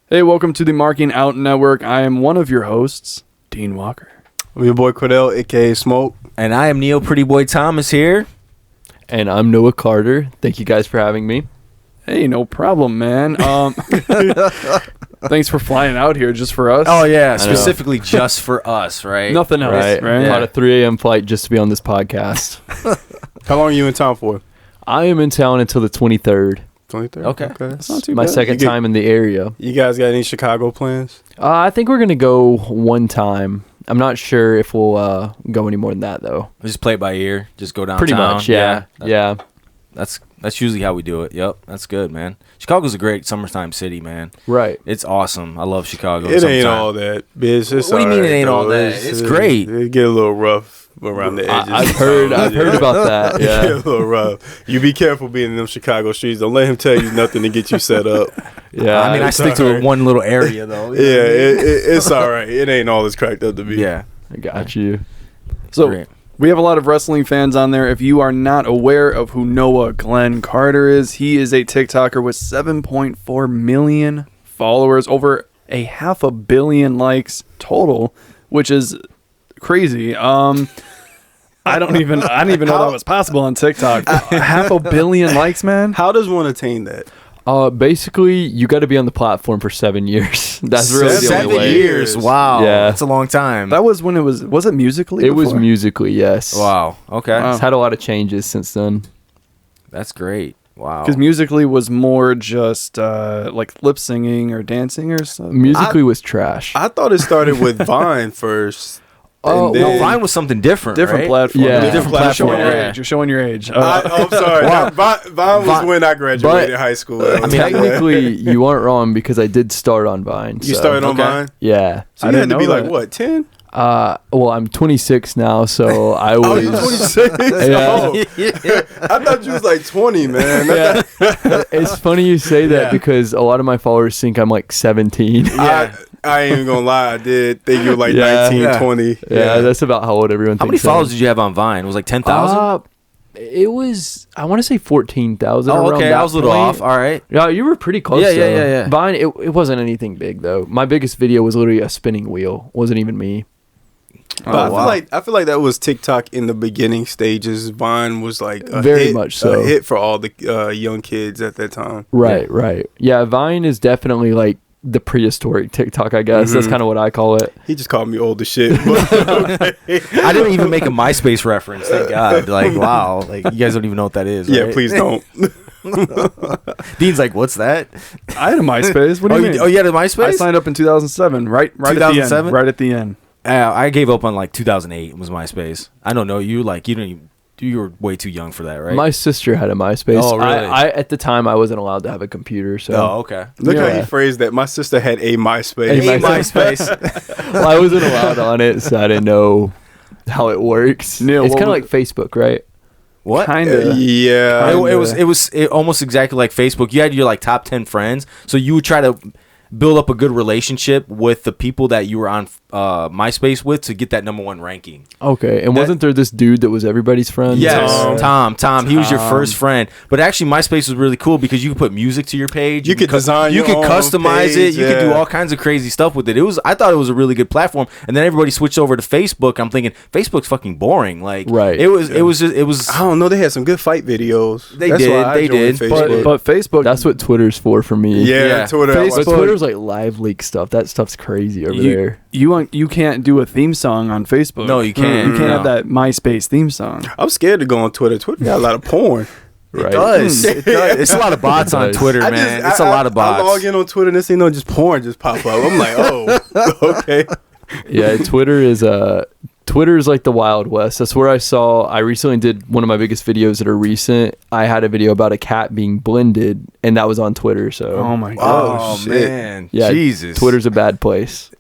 Hey, welcome to the Marking Out Network. I am one of your hosts, Dean Walker. I'm your boy Cordell, a.k.a. Smoke. And I am Neo Pretty Boy Thomas here. And I'm Noah Carter. Thank you guys for having me. Hey, no problem, man. Thanks for flying out here just for us. Oh, yeah, specifically just for us, right? Nothing else, right? Yeah. Caught a 3 a.m. flight just to be on this podcast. How long are you in town for? I am in town until the 23rd. 23rd? Okay. That's not too My bad. second time in the area. You guys got any Chicago plans? I think we're going to go one time. I'm not sure if we'll go any more than that, though. We just play it by ear. Just go downtown. Pretty much, yeah. That's usually how we do it. Yep, that's good, man. Chicago's a great summertime city, man. Right. It's awesome. I love Chicago. It ain't all that, bitch. What do you mean it ain't all that? It's great. It get a little rough around the edges. I've heard about that. Yeah. It get a little rough. You be careful being in them Chicago streets. Don't let him tell you nothing to get you set up. Yeah. I mean, I stick to one little area, though. Yeah, it's all right. It ain't all it's cracked up to be. Yeah. I got you. So, Great. we have a lot of wrestling fans on there. If you are not aware of who Noah Glenn Carter is, he is a TikToker with 7.4 million followers, over a 500 million likes total, which is crazy. I don't even know that was possible on TikTok. 500 million likes, man. How does one attain that? Basically, you got to be on the platform for 7 years. That's really the only 7 way. years. Wow. Yeah. That's a long time. That was when it was it Musical.ly? It was before? Musical.ly, yes. Wow. Okay. Wow. It's had a lot of changes since then. That's great. Wow. Because Musical.ly was more just like lip singing or dancing or something. Musical.ly was trash. I thought it started with Vine first. Oh, and then- no, Vine was something different, Different right? platform. Yeah. Different You're showing platform. your Yeah. age. You're showing your age. I'm sorry. Wow. Vine was when I graduated high school. I mean, Technically, you weren't wrong because I did start on Vine. you so- started on Okay. Vine? Yeah. So I you had didn't to be know like, that. what, 10? Well, I'm 26 now, so I Oh, was. you're 26? Yeah. Oh. I thought you was like 20, man. Yeah. It's funny you say that Yeah. because a lot of my followers think I'm like 17. I ain't even gonna lie. I did think you were like Yeah. 19, 20. Yeah, that's about how old everyone How thinks. many followers did you have on Vine? It was like 10,000? It was, I want to say 14,000. Oh, around okay. that I was a little point. off. All right. Yeah, you were pretty close. Yeah, though. yeah. Vine, it wasn't anything big though. My biggest video was literally a spinning wheel. Wasn't even me. But I feel like that was TikTok in the beginning stages. Vine was like a Very hit, much so. a hit for all the young kids at that time. Right. Yeah, Vine is definitely like the prehistoric TikTok, I guess. That's kind of what I call it. He just called me old as shit. But, okay. I didn't even make a MySpace reference. Thank God. Like, wow. Like, you guys don't even know what that is. Yeah, right? please don't. Dean's like, what's that? I had a MySpace. What do you mean? You had a MySpace? I signed up in 2007, right at the end. 2007? Right at the end. I gave up on like 2008 was MySpace. I don't know you. Like, you don't even. You were way too young for that, right? My sister had a MySpace. Oh, really? I at the time I wasn't allowed to have a computer, so Oh, okay. Look how Yeah. he phrased that. My sister had a MySpace. A MySpace. well, I wasn't allowed on it, so I didn't know how it works. Neil, it's what kind of was- like Facebook, right? What? Kinda. Yeah. It was almost exactly like Facebook. You had your like top 10 friends, so you would try to build up a good relationship with the people that you were on MySpace with to get that #1 ranking. Okay, and wasn't there this dude that was everybody's friend? Yes, Tom. He was your first friend. But actually, MySpace was really cool because you could put music to your page. You could design You your could own customize page, it. You could do yeah. all kinds of crazy stuff with it. I thought it was a really good platform. And then everybody switched over to Facebook. I'm thinking Facebook's fucking boring. Like, Right. It was. I don't know. They had some good fight videos. They That's did, why I they joined did. Facebook. But Facebook. That's what Twitter's for me. yeah, Twitter. I But watched- Twitter's like live leak stuff. That stuff's crazy over there. You can't do a theme song on Facebook. No, you can't. You can't No. have that MySpace theme song. I'm scared to go on Twitter. Twitter got a lot of porn. Right. It does. It's a lot of bots on does. Twitter, man. It's a lot of bots. I log in on Twitter and this ain't no just porn just pop up. I'm like, oh, okay. Yeah, Twitter is like the Wild West. That's where I recently did one of my biggest videos that are recent. I had a video about a cat being blended, and that was on Twitter. So Oh my god, Oh, shit. man. yeah, Jesus. Twitter's a bad place.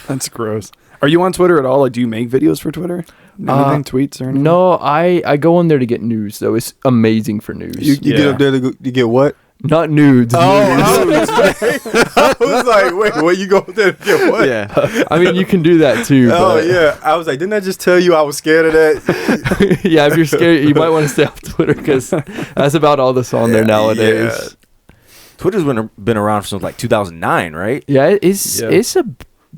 that's gross. Are you on Twitter at all? Like, do you make videos for Twitter? Anything, tweets or anything? No, I go on there to get news though. It's amazing for news. You get up there to get what? Not nudes. Oh, nudes. I was like, wait, where you go there to get what? Yeah. I mean, you can do that too. Oh, but yeah. I was like, didn't I just tell you I was scared of that? yeah, if you're scared, you might want to stay off Twitter because that's about all that's on there nowadays. Twitter's been around since like 2009, right? Yeah, it's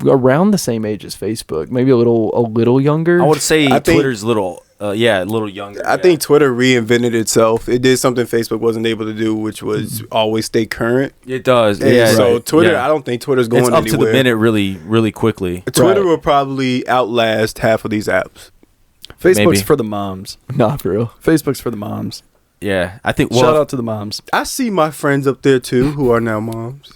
around the same age as Facebook, maybe a little younger. I would say I think- Twitter's a little younger. I think Twitter reinvented itself. It did something Facebook wasn't able to do, which was always stay current. it does. And Yeah. so Twitter, yeah. I don't think Twitter's going It's up anywhere. to the minute really, really quickly. Twitter Right. will probably outlast half of these apps. Facebook's Maybe. for the moms. Not for real. Facebook's for the moms. Yeah. I think, Shout out to the moms. I see my friends up there too who are now moms.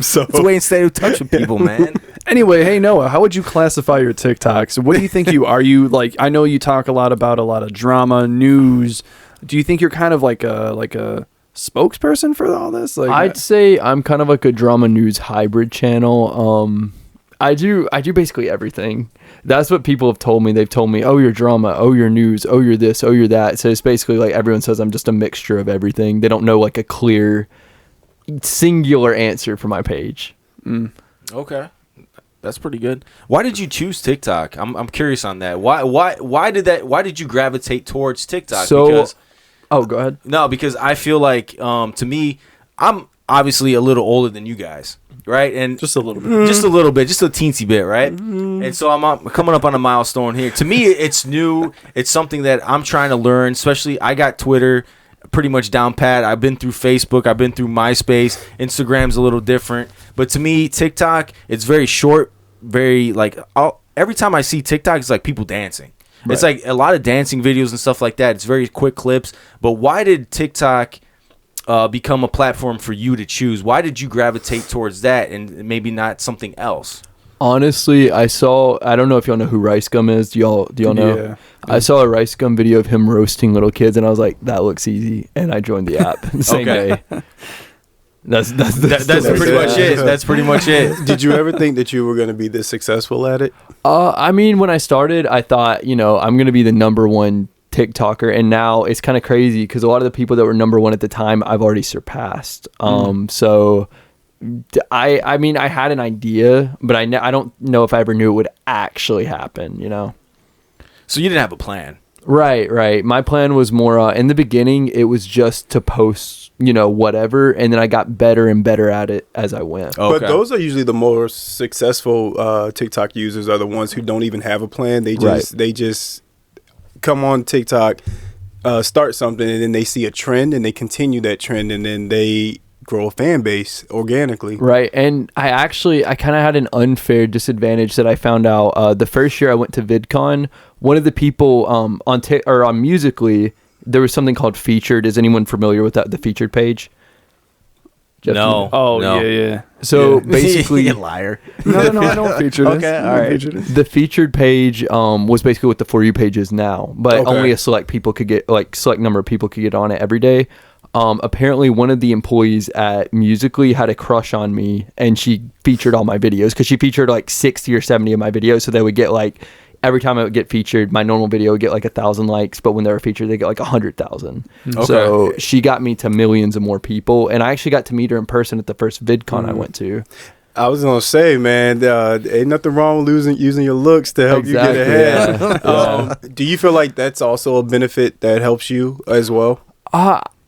So it's a way to stay in touch with people, man. Anyway, hey Noah, how would you classify your TikToks? What do you think you are? You like? I know you talk a lot about a lot of drama, news. Do you think you're kind of like a spokesperson for all this? Like, I'd say I'm kind of like a drama news hybrid channel. I do basically everything. That's what people have told me. They've told me, oh, you're drama, oh, you're news, oh, you're this, oh, you're that. So it's basically like everyone says I'm just a mixture of everything. They don't know like a clear, singular answer for my page. Okay. That's pretty good. Why did you choose TikTok? I'm curious on that. Why did you gravitate towards TikTok? So, oh, go ahead. No, because I feel like to me, I'm obviously a little older than you guys, right? And just a little bit. just a little bit, just a teensy bit, right? And so I'm coming up on a milestone here. To me, it's new. It's something that I'm trying to learn. Especially, I got Twitter pretty much down pat. I've been through Facebook. I've been through MySpace. Instagram's a little different. But to me, TikTok, it's very short. Very like every time I see TikTok, it's like people dancing. Right. It's like a lot of dancing videos and stuff like that. It's very quick clips. But why did TikTok become a platform for you to choose? Why did you gravitate towards that and maybe not something else? Honestly, I don't know if y'all know who Rice Gum is. Do y'all know? Yeah. I saw a Rice Gum video of him roasting little kids, and I was like, that looks easy. And I joined the app the same day. That's pretty much it. That's pretty much it. did you ever think that you were going to be this successful at it? I mean, when I started, I thought, I'm going to be the number one TikToker, and now it's kind of crazy because a lot of the people that were number one at the time, I've already surpassed. So I mean, I had an idea, but I don't know if I ever knew it would actually happen, So you didn't have a plan. Right. My plan was more, in the beginning, it was just to post, whatever, and then I got better and better at it as I went. Okay. But those are usually the more successful TikTok users are the ones who don't even have a plan. They just come on TikTok, start something, and then they see a trend and they continue that trend, and then they grow a fan base organically. Right. And I kind of had an unfair disadvantage that I found out the first year I went to VidCon. One of the people on Musical.ly, there was something called Featured. Is anyone familiar with that? The Featured page? Jeff, No. Oh, No. yeah. So basically, you liar. No, I know what featured is. Okay, I know all what right. featured is. the Featured page was basically what the For You page is now, but Okay. only a select number of people could get on it every day. Apparently one of the employees at Musical.ly had a crush on me, and she featured all my videos because she featured like 60 or 70 of my videos. So they would get like, every time I would get featured, my normal video would get like 1,000 likes, but when they were featured, they get like 100,000. Okay. So she got me to millions of more people, and I actually got to meet her in person at the first VidCon I went to. I was gonna say, man, ain't nothing wrong with using your looks to help you get ahead. Yeah. Do you feel like that's also a benefit that helps you as well?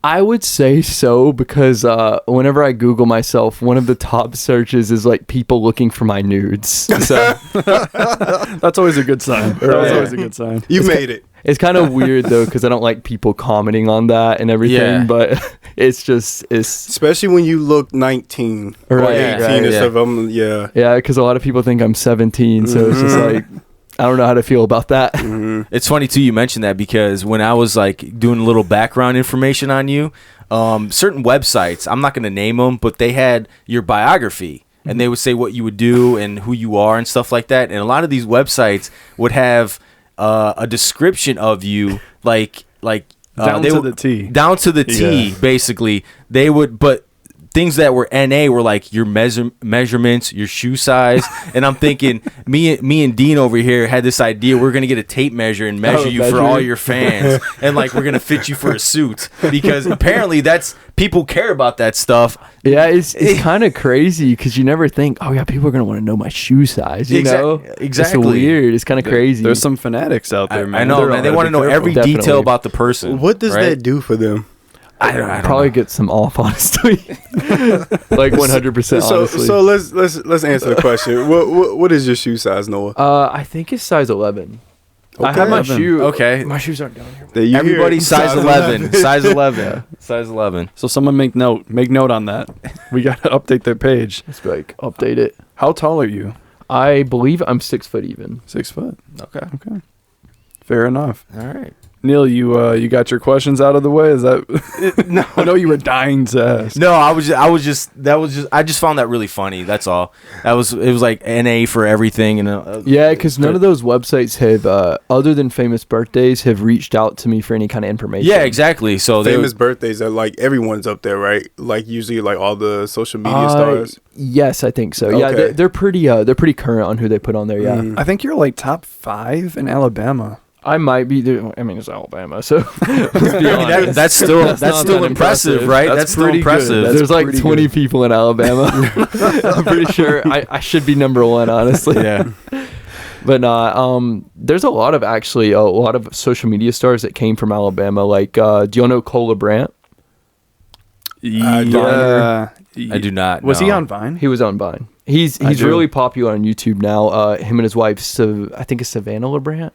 I would say so, because whenever I Google myself, one of the top searches is like people looking for my nudes. So That's always a good sign. That's always a good sign. You made it. it's kind of weird though, because I don't like people commenting on that and everything. Yeah. But it's Especially when you look 19 or Right, 18 right, or yeah. something. Yeah. yeah, because a lot of people think I'm 17, so it's just like I don't know how to feel about that. It's funny too you mentioned that, because when I was like doing a little background information on you, certain websites, I'm not going to name them, but they had your biography, and they would say what you would do and who you are and stuff like that. And a lot of these websites would have a description of you like Down they to would- the T. down to the T, Yeah. basically. They would, but things that were NA were like your measurements, your shoe size, and I'm thinking me and Dean over here had this idea we're gonna get a tape measure and measure you for all your fans, and like we're gonna fit you for a suit because apparently that's people care about that stuff. Yeah, it's kind of crazy because you never think, oh yeah, people are gonna want to know my shoe size. You know, exactly. It's weird. It's kind of crazy. There's some fanatics out there, man. I know, man. They want to know every detail about the person. What does right? that do for them? I don't probably know. get some off, honestly. Like 100% honestly. So let's answer the question. What is your shoe size, Noah? I think it's size 11. I Okay. have my 11. shoe. Okay. My shoes aren't down here. There you Everybody hear it. size 11. Size 11. Size 11. So someone make note on that. We gotta update their page. Let's be like, update it. How tall are you? I believe I'm 6 foot even. 6 foot. Okay. Fair enough. All right. Neil, you got your questions out of the way? Is that no? I know you were dying to ask. No, I just found that really funny. That's all. It was like NA for everything, and Yeah, because none of those websites have, other than famous birthdays, have reached out to me for any kind of information. yeah, exactly. So Famous birthdays are like everyone's up there, right? Like usually like all the social media stars. Yes, I think so. Yeah, Okay. they're pretty current on who they put on there. Yeah, I think you're like top 5 in Alabama. I might be. I mean, it's Alabama, so let's be I mean, honest. that's still not still that impressive, right? That's still pretty good. impressive. That's There's like pretty 20 good. people in Alabama. I'm pretty sure I should be number 1, honestly. Yeah. But there's a lot of social media stars that came from Alabama. Like, do you know Cola Brandt? Yeah. I do not. Was he no. on Vine? He was on Vine. He's do. really popular on YouTube now. Him and his wife, I think it's Savannah LeBrant.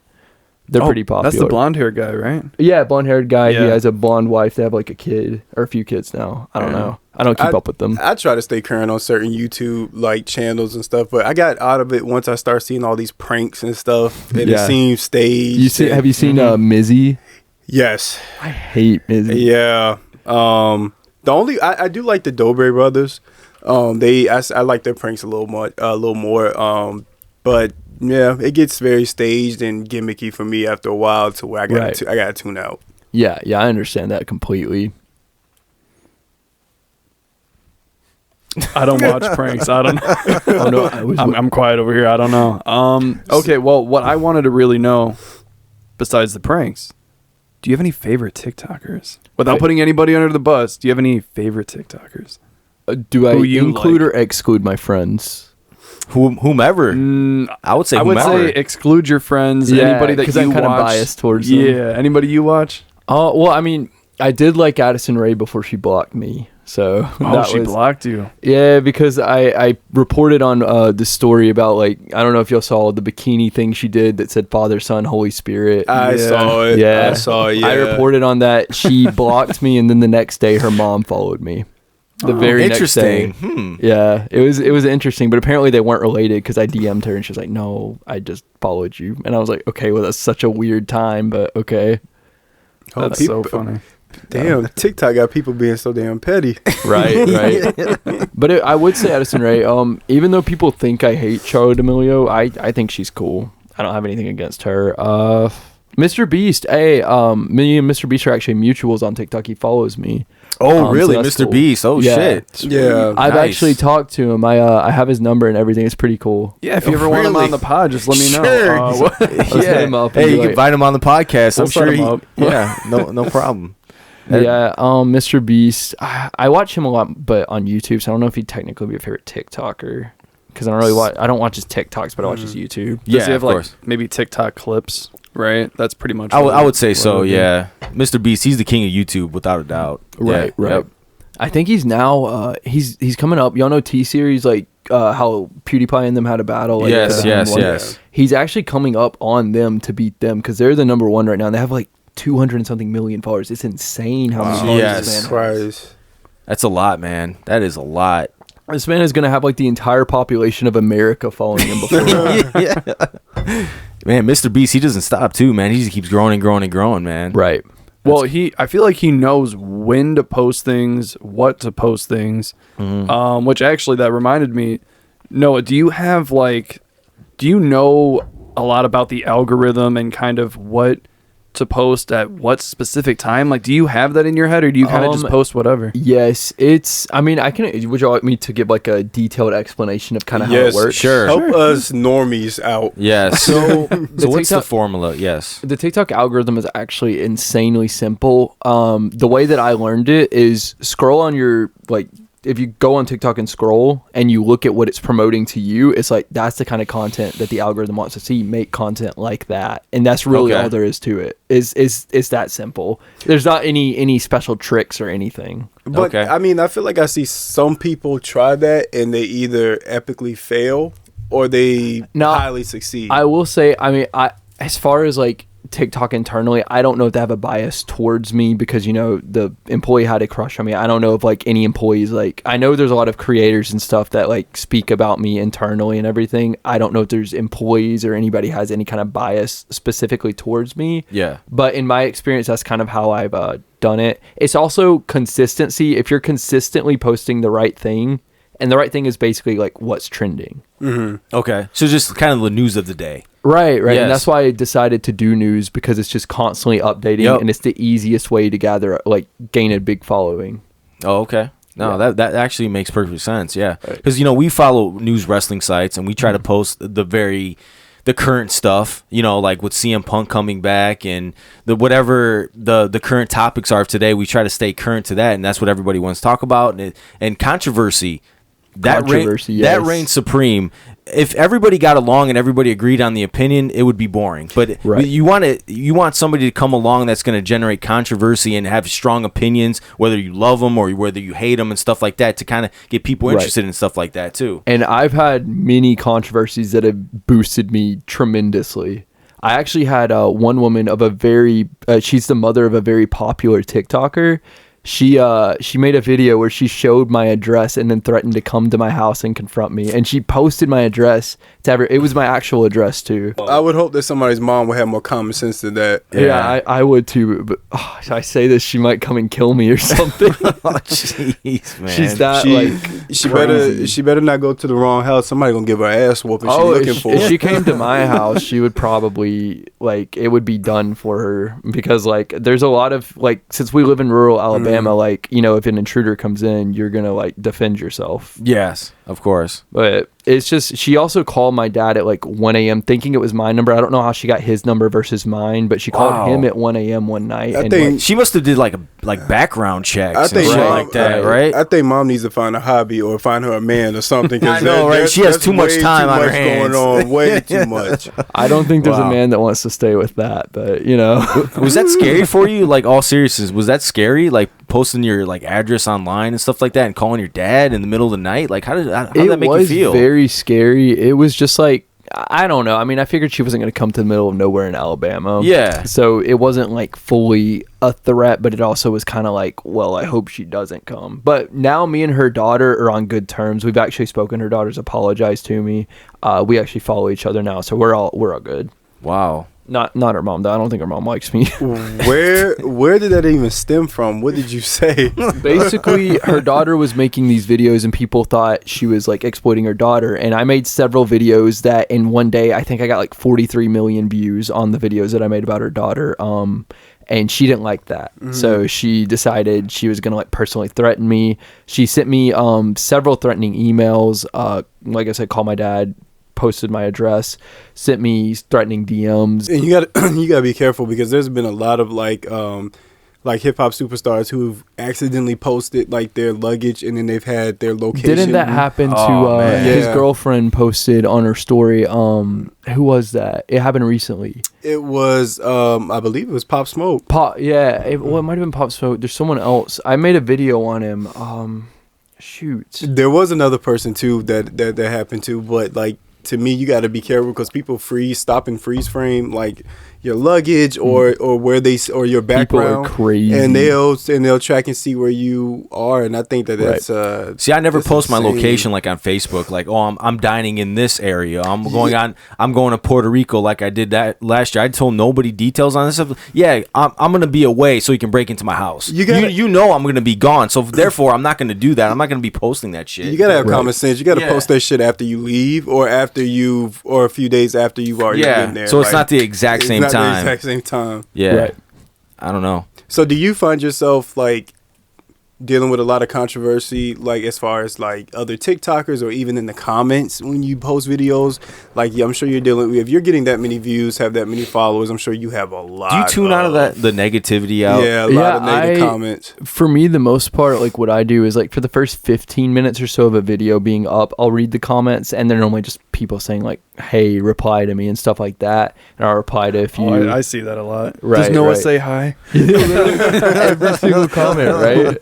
They're pretty popular. That's the blonde hair guy, right? Yeah, blonde-haired guy. Yeah. He has a blonde wife. They have like a kid or a few kids now. I don't know. I don't keep up with them. I try to stay current on certain YouTube like channels and stuff, but I got out of it once I started seeing all these pranks and stuff, and Yeah. it seems staged. Have you seen Mizzy? Yes. I hate Mizzy. Yeah. The only I do like the Dobre brothers. I like their pranks a little more. But yeah, it gets very staged and gimmicky for me after a while to where I got to tune out. Yeah, I understand that completely. I don't watch pranks. I don't know. Oh no, I'm quiet over here. I don't know. Okay, well, what I wanted to really know, besides the pranks, do you have any favorite TikTokers? Without putting anybody under the bus, do you have any favorite TikTokers? do I who you include like. or exclude my friends? Whomever. I would say I would whomever. say exclude your friends. Yeah, Anybody that 'cause you I'm kinda watch. biased towards them. Yeah, anybody you watch? Well, I mean, I did like Addison Rae before she blocked me. So She blocked you. Yeah, because I reported on the story about, like, I don't know if y'all saw the bikini thing she did that said Father, Son, Holy Spirit. I saw it. Yeah. I saw it. Yeah. I reported on that. She blocked me, and then the next day her mom followed me. The very next day. Interesting. Yeah, it was interesting, but apparently they weren't related because I DM'd her and she was like, "No, I just followed you," and I was like, "Okay, well that's such a weird time, but okay." That's so funny. Damn, TikTok got people being so damn petty. Right. But I would say Addison Rae. Even though people think I hate Charlotte D'Amelio, I think she's cool. I don't have anything against her. Mr. Beast. Hey, me and Mr. Beast are actually mutuals on TikTok. He follows me. Oh, So really? that's Mr. cool. Beast. Oh, Yeah. shit. Yeah. I've Nice. actually talked to him. I have his number and everything. It's pretty cool. Yeah, if you ever want him Really? on the pod, just let me know. Sure. Let's hit him up and Hey, be you like- can invite him on the podcast. We'll I'm sure set he. him up. Yeah, no problem. Yeah, Mr. Beast. I watch him a lot, but on YouTube. So I don't know if he'd technically be a favorite TikToker because I don't really watch. I don't watch his TikToks, but I watch his YouTube. Does Yeah, he have of like course. maybe TikTok clips? Right, that's pretty much. I would say so. what it would be. Yeah, Mr. Beast. He's the king of YouTube without a doubt. Right. Yeah, yep. I think he's now. He's coming up. Y'all know T Series, like how PewDiePie and them had a battle. Like, Yes, like, He's actually coming up on them to beat them because they're the number one right now. And they have like 200 and something million followers. It's insane how many followers Yes. this man has. Christ. That's a lot, man. That is a lot. This man is going to have like the entire population of America following him before. Man, Mr. Beast, he doesn't stop too, man. He just keeps growing and growing and growing, man. Right. Well, I feel like he knows when to post things, what to post things. Which actually, that reminded me, Noah, do you know a lot about the algorithm and kind of what to post at what specific time? Like, do you have that in your head, or do you kind of just post whatever? Yes, I mean, would you like me to give like a detailed explanation of kind of how it works? Sure. Help us normies out. Yes. So what's the TikTok- formula? Yes. The TikTok algorithm is actually insanely simple. The way that I learned it is scroll on your, like, if you go on TikTok and scroll and you look at what it's promoting to you, it's like that's the kind of content that the algorithm wants to see. Make content like that, and that's really all there is to it. Is that simple? There's not any special tricks or anything. But I mean, I feel like I see some people try that and they either epically fail or they highly succeed. I will say, I mean, as far as like TikTok internally, I don't know if they have a bias towards me because, you know, the employee had a crush on me. I don't know if like any employees, like, I know there's a lot of creators and stuff that like speak about me internally and everything. I don't know if there's employees or anybody has any kind of bias specifically towards me. Yeah. But in my experience, that's kind of how I've done it. It's also consistency. If you're consistently posting the right thing, and the right thing is basically like what's trending. Mm-hmm. Okay. So just kind of the news of the day. Right. Yes. And that's why I decided to do news, because it's just constantly updating and it's the easiest way to gather, like, gain a big following. Oh, okay. No, that actually makes perfect sense. Yeah. Because, you know, we follow news wrestling sites and we try to post the current stuff, you know, like with CM Punk coming back and whatever the current topics are of today, we try to stay current to that. And that's what everybody wants to talk about. And controversy. That reigns supreme. If everybody got along and everybody agreed on the opinion, it would be boring. But you want somebody to come along that's going to generate controversy and have strong opinions, whether you love them or whether you hate them and stuff like that, to kind of get people interested in stuff like that too. And I've had many controversies that have boosted me tremendously. I actually had one woman of she's the mother of a very popular TikToker. She made a video where she showed my address and then threatened to come to my house and confront me. And she posted my address to it was my actual address too. I would hope that somebody's mom would have more common sense than that. Yeah, I would too. But if I say this, she might come and kill me or something. Jeez, man. She's that she better not go to the wrong house. Somebody gonna give her ass whooping. She's looking for. If she came to my house, she would probably it would be done for her, because like there's a lot of since we live in rural Alabama. If an intruder comes in, you're gonna defend yourself. Yes, of course. But it's just, she also called my dad at 1 a.m. thinking it was my number. I don't know how she got his number versus mine, but she called him at 1 a.m. one night. I think she must have did background checks and shit like that, right? I think mom needs to find a hobby or find her a man or something. I know, right? She has too much time on her hands. Going on, way too much. I don't think there's a man that wants to stay with that, but Was that scary for you? All seriousness, was that scary? Posting your address online and stuff like that, and calling your dad in the middle of the night. How did that make you feel? It was very scary. It was just I don't know. I mean, I figured she wasn't going to come to the middle of nowhere in Alabama. Yeah. So it wasn't fully a threat, but it also was kind of well, I hope she doesn't come. But now me and her daughter are on good terms. We've actually spoken. Her daughter's apologized to me. We actually follow each other now, so we're all good. Wow. Not her mom though. I don't think her mom likes me. Where did that even stem from? What did you say? Basically, her daughter was making these videos and people thought she was exploiting her daughter. And I made several videos that in one day, I think I got 43 million views on the videos that I made about her daughter. And she didn't like that. Mm-hmm. So she decided she was going to personally threaten me. She sent me several threatening emails. Like I said, call my dad, posted my address, sent me threatening DMs. And you gotta be careful, because there's been a lot of hip hop superstars who've accidentally posted their luggage and then they've had their location. Didn't that happen to his girlfriend posted on her story? Who was that? It happened recently. It was I believe it was Pop Smoke. It might have been Pop Smoke. There's someone else. I made a video on him. Shoot. There was another person too that happened to, but to me, you got to be careful, because people stop and freeze frame your luggage or your background. People are crazy, and they'll track and see where you are. And I think that's see, I never post my location on Facebook. I'm dining in this area. I'm going to Puerto Rico like I did that last year. I told nobody details on this stuff. Yeah, I'm gonna be away so you can break into my house. You know I'm gonna be gone, so therefore I'm not gonna do that. I'm not gonna be posting that shit. You gotta have common sense. You gotta post that shit after you leave or after after you've, or a few days after you've already been there. So it's not the exact same it's not time. the exact same time. Yeah. Right. I don't know. So do you find yourself like dealing with a lot of controversy, like as far as like other TikTokers or even in the comments when you post videos? Like, yeah, I'm sure you're dealing with, if you're getting that many views, have that many followers, I'm sure you have a lot. Do you tune out of the negativity out? Yeah, a lot of negative comments. For me, the most part, like what I do is like for the first 15 minutes or so of a video being up, I'll read the comments, and they're normally just people saying like, "Hey, reply to me" and stuff like that. And I'll reply to a few. Oh, I see that a lot. Right, Does Noah right. say hi? Every single comment, right?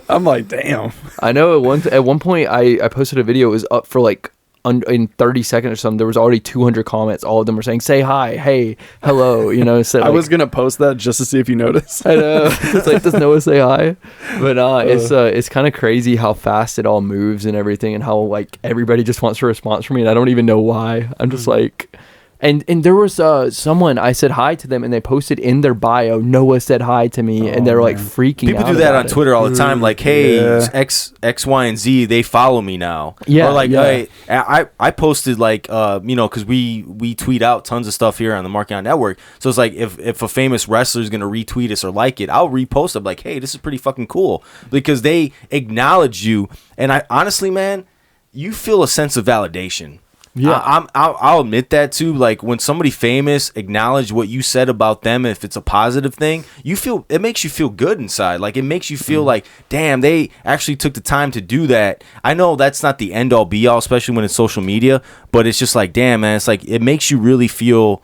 I'm like, damn. I know at one point I posted a video. It was up for like in 30 seconds or something. There was already 200 comments. All of them were saying, "Say hi, hey, hello." You know, so, I was gonna post that just to see if you noticed. I know. It's like, does Noah say hi? But it's kind of crazy how fast it all moves and everything, and how like everybody just wants a response from me, and I don't even know why. I'm just like. And there was someone, I said hi to them, and they posted in their bio, "Noah said hi to me," and they're like freaking out. People do that about on it. Twitter all the time. Like, hey, Yeah. X, Y, and Z, they follow me now. Yeah, Or like, yeah. hey, I posted like, because we tweet out tons of stuff here on the Marking Out Network. So it's like, if a famous wrestler is gonna retweet us or like it, I'll repost it. Like, hey, this is pretty fucking cool, because they acknowledge you. And I honestly, man, you feel a sense of validation. Yeah. I'll admit that too. Like when somebody famous acknowledge what you said about them, if it's a positive thing, it makes you feel good inside. Like it makes you feel like, damn, they actually took the time to do that. I know that's not the end all be all, especially when it's social media, but it's just like, damn, man, it's like it makes you really feel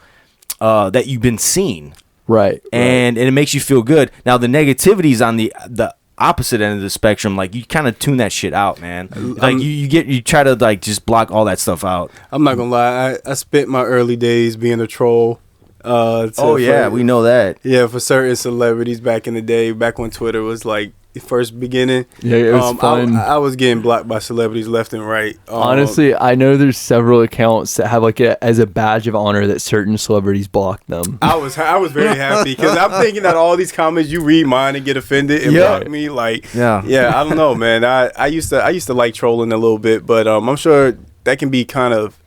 that you've been seen, Right. and it makes you feel good. Now the negativity's on the opposite end of the spectrum. Like you kind of tune that shit out, man. Like you try to like just block all that stuff out. I'm not gonna lie, I spent my early days being a troll. We know that. Yeah, for certain celebrities back in the day, back when Twitter was like first beginning. Yeah, it was fun. I was getting blocked by celebrities left and right. Honestly, I know there's several accounts that have like it as a badge of honor that certain celebrities block them. I was very happy because I'm thinking that all these comments, you read mine and get offended and block me. Like, yeah, I don't know, man. I used to like trolling a little bit, but I'm sure that can be kind of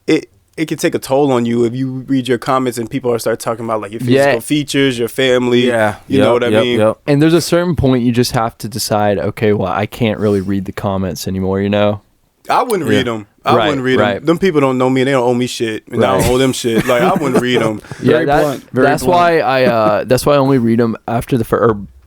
it. It can take a toll on you if you read your comments and people start talking about like your physical features, your family. Yeah, you know what I mean. Yep. And there's a certain point you just have to decide, okay, well, I can't really read the comments anymore, you know? I wouldn't read them. I wouldn't read them. Them people don't know me. They don't owe me shit, and I don't owe them shit. Like I wouldn't read them. Yeah, that's why I only read them after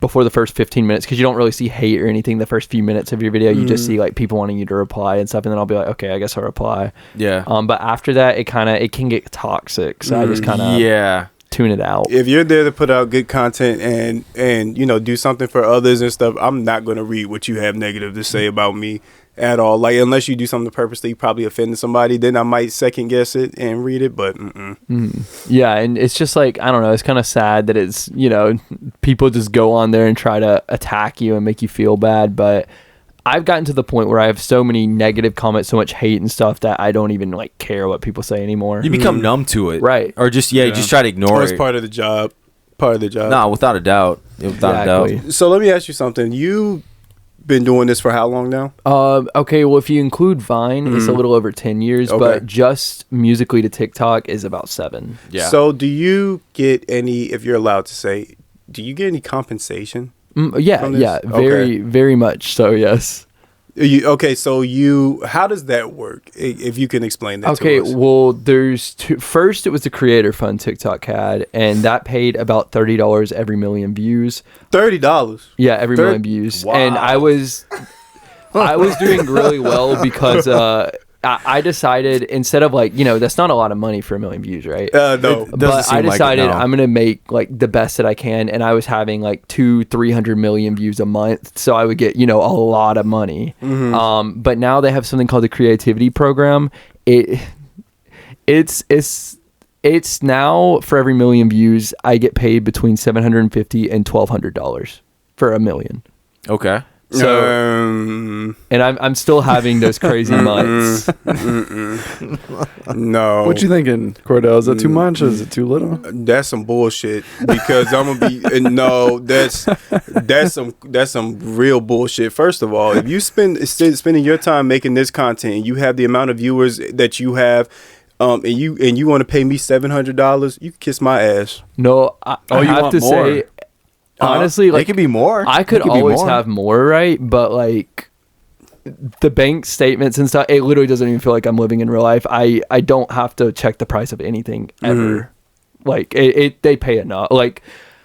before the first 15 minutes, because you don't really see hate or anything the first few minutes of your video. You just see like people wanting you to reply and stuff, and then I'll be like, okay, I guess I'll reply. Yeah. But after that, it can get toxic, so I just kind of tune it out. If you're there to put out good content and do something for others and stuff, I'm not going to read what you have negative to say about me at all. Like unless you do something purposely, probably offending somebody, then I might second guess it and read it. But yeah, and it's just like, I don't know, it's kind of sad that it's, people just go on there and try to attack you and make you feel bad. But I've gotten to the point where I have so many negative comments, so much hate and stuff, that I don't even like care what people say anymore. You become numb to it, right? Or just just try to ignore it. It's part of the job. No, without a doubt. Without a doubt. So let me ask you something. You been doing this for how long now? Okay, well, if you include Vine, it's a little over 10 years, but just musically to TikTok is about 7. Yeah. So do you get any, if you're allowed to say, do you get any compensation? Yeah, very much so, yes. How does that work? If you can explain that to us. Well, there's first it was the creator fund TikTok had, and that paid about $30 every million views. $30? Yeah, every million views. Wow. And I was doing really well because I decided, instead of like, that's not a lot of money for 1 million views, right? No. But I decided I'm going to make like the best that I can. And I was having like 200-300 million views a month. So I would get, a lot of money. But now they have something called the creativity program. It's now for every 1 million views, I get paid between $750 and $1,200 for 1 million. Okay. So, and I'm still having those crazy months. No. What you thinking, Cordell? Is that too much? Is it too little? That's some bullshit because I'm gonna be no. That's some real bullshit. First of all, if you spending your time making this content and you have the amount of viewers that you have, and you want to pay me $700, you can kiss my ass. No, I you have want to more? say, honestly, It like could be more. I could It be always more. have more, right? But like the bank statements and stuff, it literally doesn't even feel like I'm living in real life. I don't have to check the price of anything ever. Like they pay enough. Like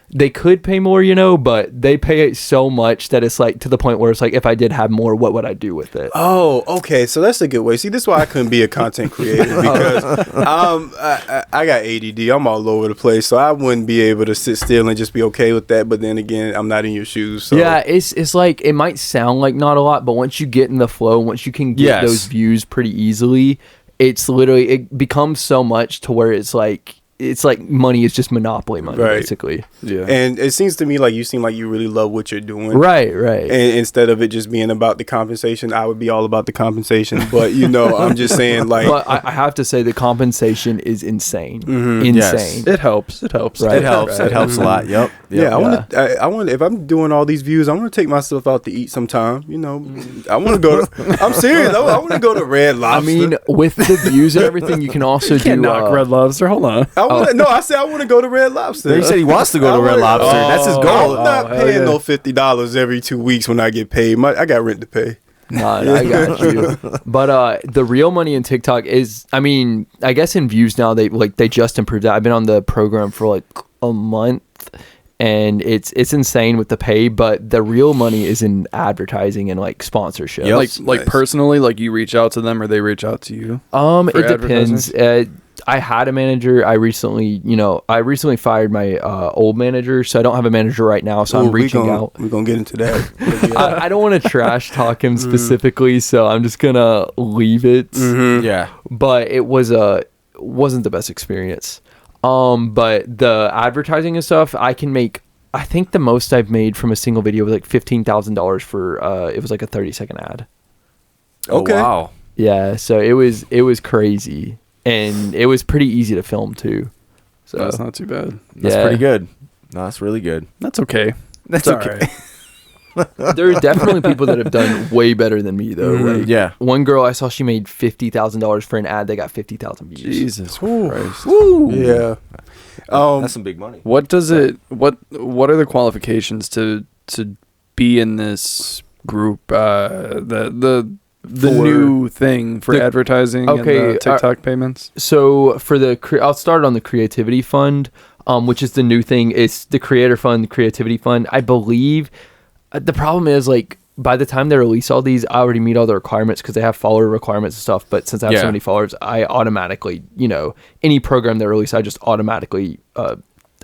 they could pay more, but they pay it so much that it's like to the point where it's like if I did have more, what would I do with it? Oh, okay. So that's a good way. See, this is why I couldn't be a content creator because I got ADD. I'm all over the place, so I wouldn't be able to sit still and just be okay with that. But then again, I'm not in your shoes. So. Yeah, it's like it might sound like not a lot, but once you get in the flow, once you can get those views pretty easily, it's literally it becomes so much to where it's like money is just monopoly money, basically. Yeah. And it seems to me like you seem like you really love what you're doing. Right. And instead of it just being about the compensation, I would be all about the compensation. But, I'm just saying, like... But I have to say the compensation is insane. Insane. Yes. It helps. Right. It helps. It helps a lot. Yep. Yeah, I want. If I'm doing all these views, I want to take myself out to eat sometime. I want to go to... I'm serious. I want to go to Red Lobster. I mean, with the views and everything, you can also You can't knock Red Lobster. Hold on. I said I want to go to Red Lobster. He said he wants to go to Red Lobster. That's his goal. I'm not paying no $50 every 2 weeks when I get paid. I got rent to pay. Nah, I got you. But the real money in TikTok is, I mean, I guess in views now they just improved that. I've been on the program for like a month, and it's insane with the pay. But the real money is in advertising and like sponsorship. Yep. Like personally, like you reach out to them or they reach out to you. It depends. I had a manager. I recently fired my old manager, so I don't have a manager right now. So I'm reaching out. We're gonna get into that. I don't want to trash talk him specifically, so I'm just gonna leave it. Yeah. But it wasn't the best experience. But the advertising and stuff, I can make. I think the most I've made from a single video was like $15,000 for. It was like a 30-second ad. Okay. Oh, wow. Yeah, so it was crazy. And it was pretty easy to film too. So That's not too bad. That's pretty good. No, that's really good. That's okay. That's okay. there are definitely people that have done way better than me though. Like, Yeah. one girl I saw, she made $50,000 for an ad. They got 50,000 views. Jesus Christ. Yeah. That's some big money. What does it? What are the qualifications to be in this group? The new thing for advertising and the TikTok payments. So for I'll start on the creativity fund, which is the new thing. It's the creator fund, creativity fund. I believe the problem is like by the time they release all these, I already meet all the requirements because they have follower requirements and stuff. But since I have so many followers, I automatically, any program they release, I just automatically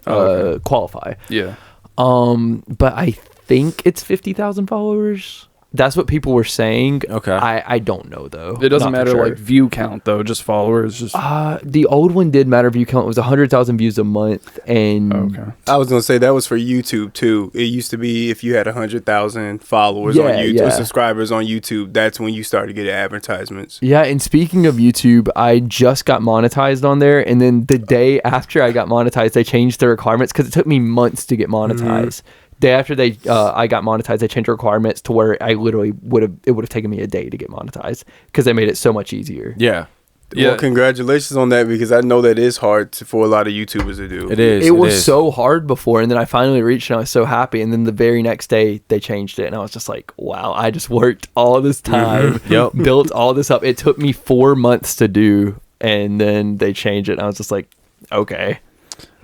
qualify. Yeah. But I think it's 50,000 followers. That's what people were saying. Okay. I don't know though. It doesn't Not for matter sure. like view count though, just followers. Just The old one did matter view count. It was 100,000 views a month, and okay. I was gonna say that was for YouTube too. It used to be if you had 100,000 followers on YouTube, subscribers on YouTube, that's when you started getting advertisements. Yeah, and speaking of YouTube, I just got monetized on there, and then the day after I got monetized, they changed the requirements because it took me months to get monetized. Day after I got monetized, they changed the requirements to where I literally would have taken me a day to get monetized because they made it so much easier. Yeah. Well, congratulations on that because I know that is hard for a lot of YouTubers to do. It is. It was so hard before, and then I finally reached it, and I was so happy. And then the very next day, they changed it, and I was just like, wow, I just worked all this time, built all this up. It took me 4 months to do, and then they changed it, and I was just like, okay.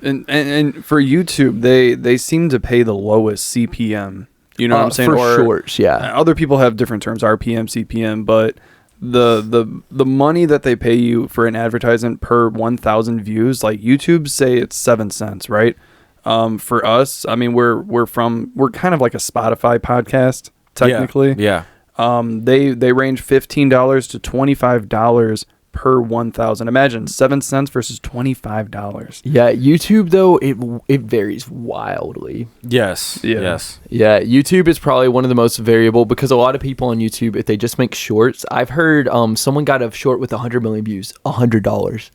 And for YouTube, they seem to pay the lowest CPM. You know what I'm saying? For shorts, yeah. Other people have different terms, RPM, CPM, but the money that they pay you for an advertisement per 1,000 views, like YouTube say it's 7 cents, right? For us, I mean, we're kind of like a Spotify podcast technically. Yeah. They range $15 to $25 per 1,000. Imagine 7 cents versus $25. Yeah, YouTube though it varies wildly. Yes. Yeah. Yes. Yeah, YouTube is probably one of the most variable because a lot of people on YouTube, if they just make shorts, I've heard someone got a short with 100 million views, $100.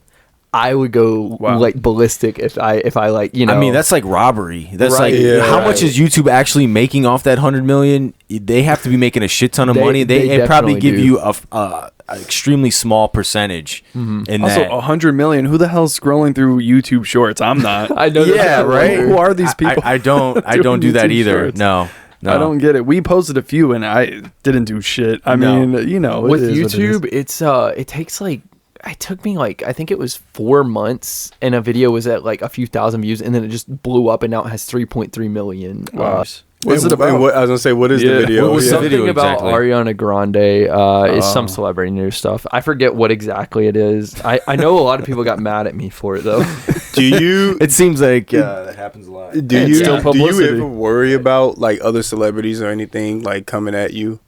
I would go like ballistic if I like, you know. I mean, that's like robbery. That's Right, like yeah. how much is YouTube actually making off that 100 million? They have to be making a shit ton of money. They probably definitely give do. you a extremely small percentage in Also, that. 100 million. Who the hell's scrolling through YouTube Shorts? I'm not. I know Yeah, that. right. Who are these people? I don't doing do that YouTube either. Shorts? No. I don't get it. We posted a few and I didn't do shit. I No. mean, you know, With it is what it is. YouTube, it's it takes like it took me like I think it was 4 months and a video was at like a few thousand views and then it just blew up and now it has 3.3 million. Wow. What's And- it about? and what, I was gonna say, what is Yeah. the video? What was Yeah. the Something video about exactly? Ariana Grande is some celebrity news stuff. I forget what exactly it is. I know a lot of people got mad at me for it though. Do you It seems like that happens a lot. do It's you still do you publicity. ever worry about like other celebrities or anything like coming at you?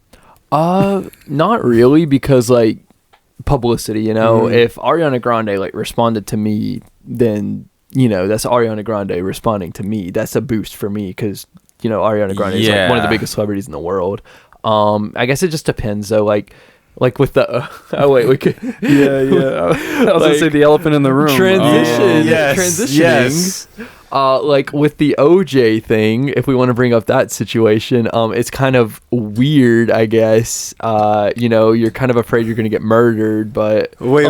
Not really because like publicity, you know. If Ariana Grande like responded to me, then you know that's Ariana Grande responding to me. That's a boost for me because you know Ariana Grande is like one of the Yeah. biggest celebrities in the world. I guess it just depends though. Like with the oh wait we could Yeah. I was gonna Like, say the elephant in the room. transition Yes, transitioning yes. like with the OJ thing, if we want to bring up that situation, it's kind of weird, I guess. You know, you're kind of afraid you're going to get murdered, but Wait.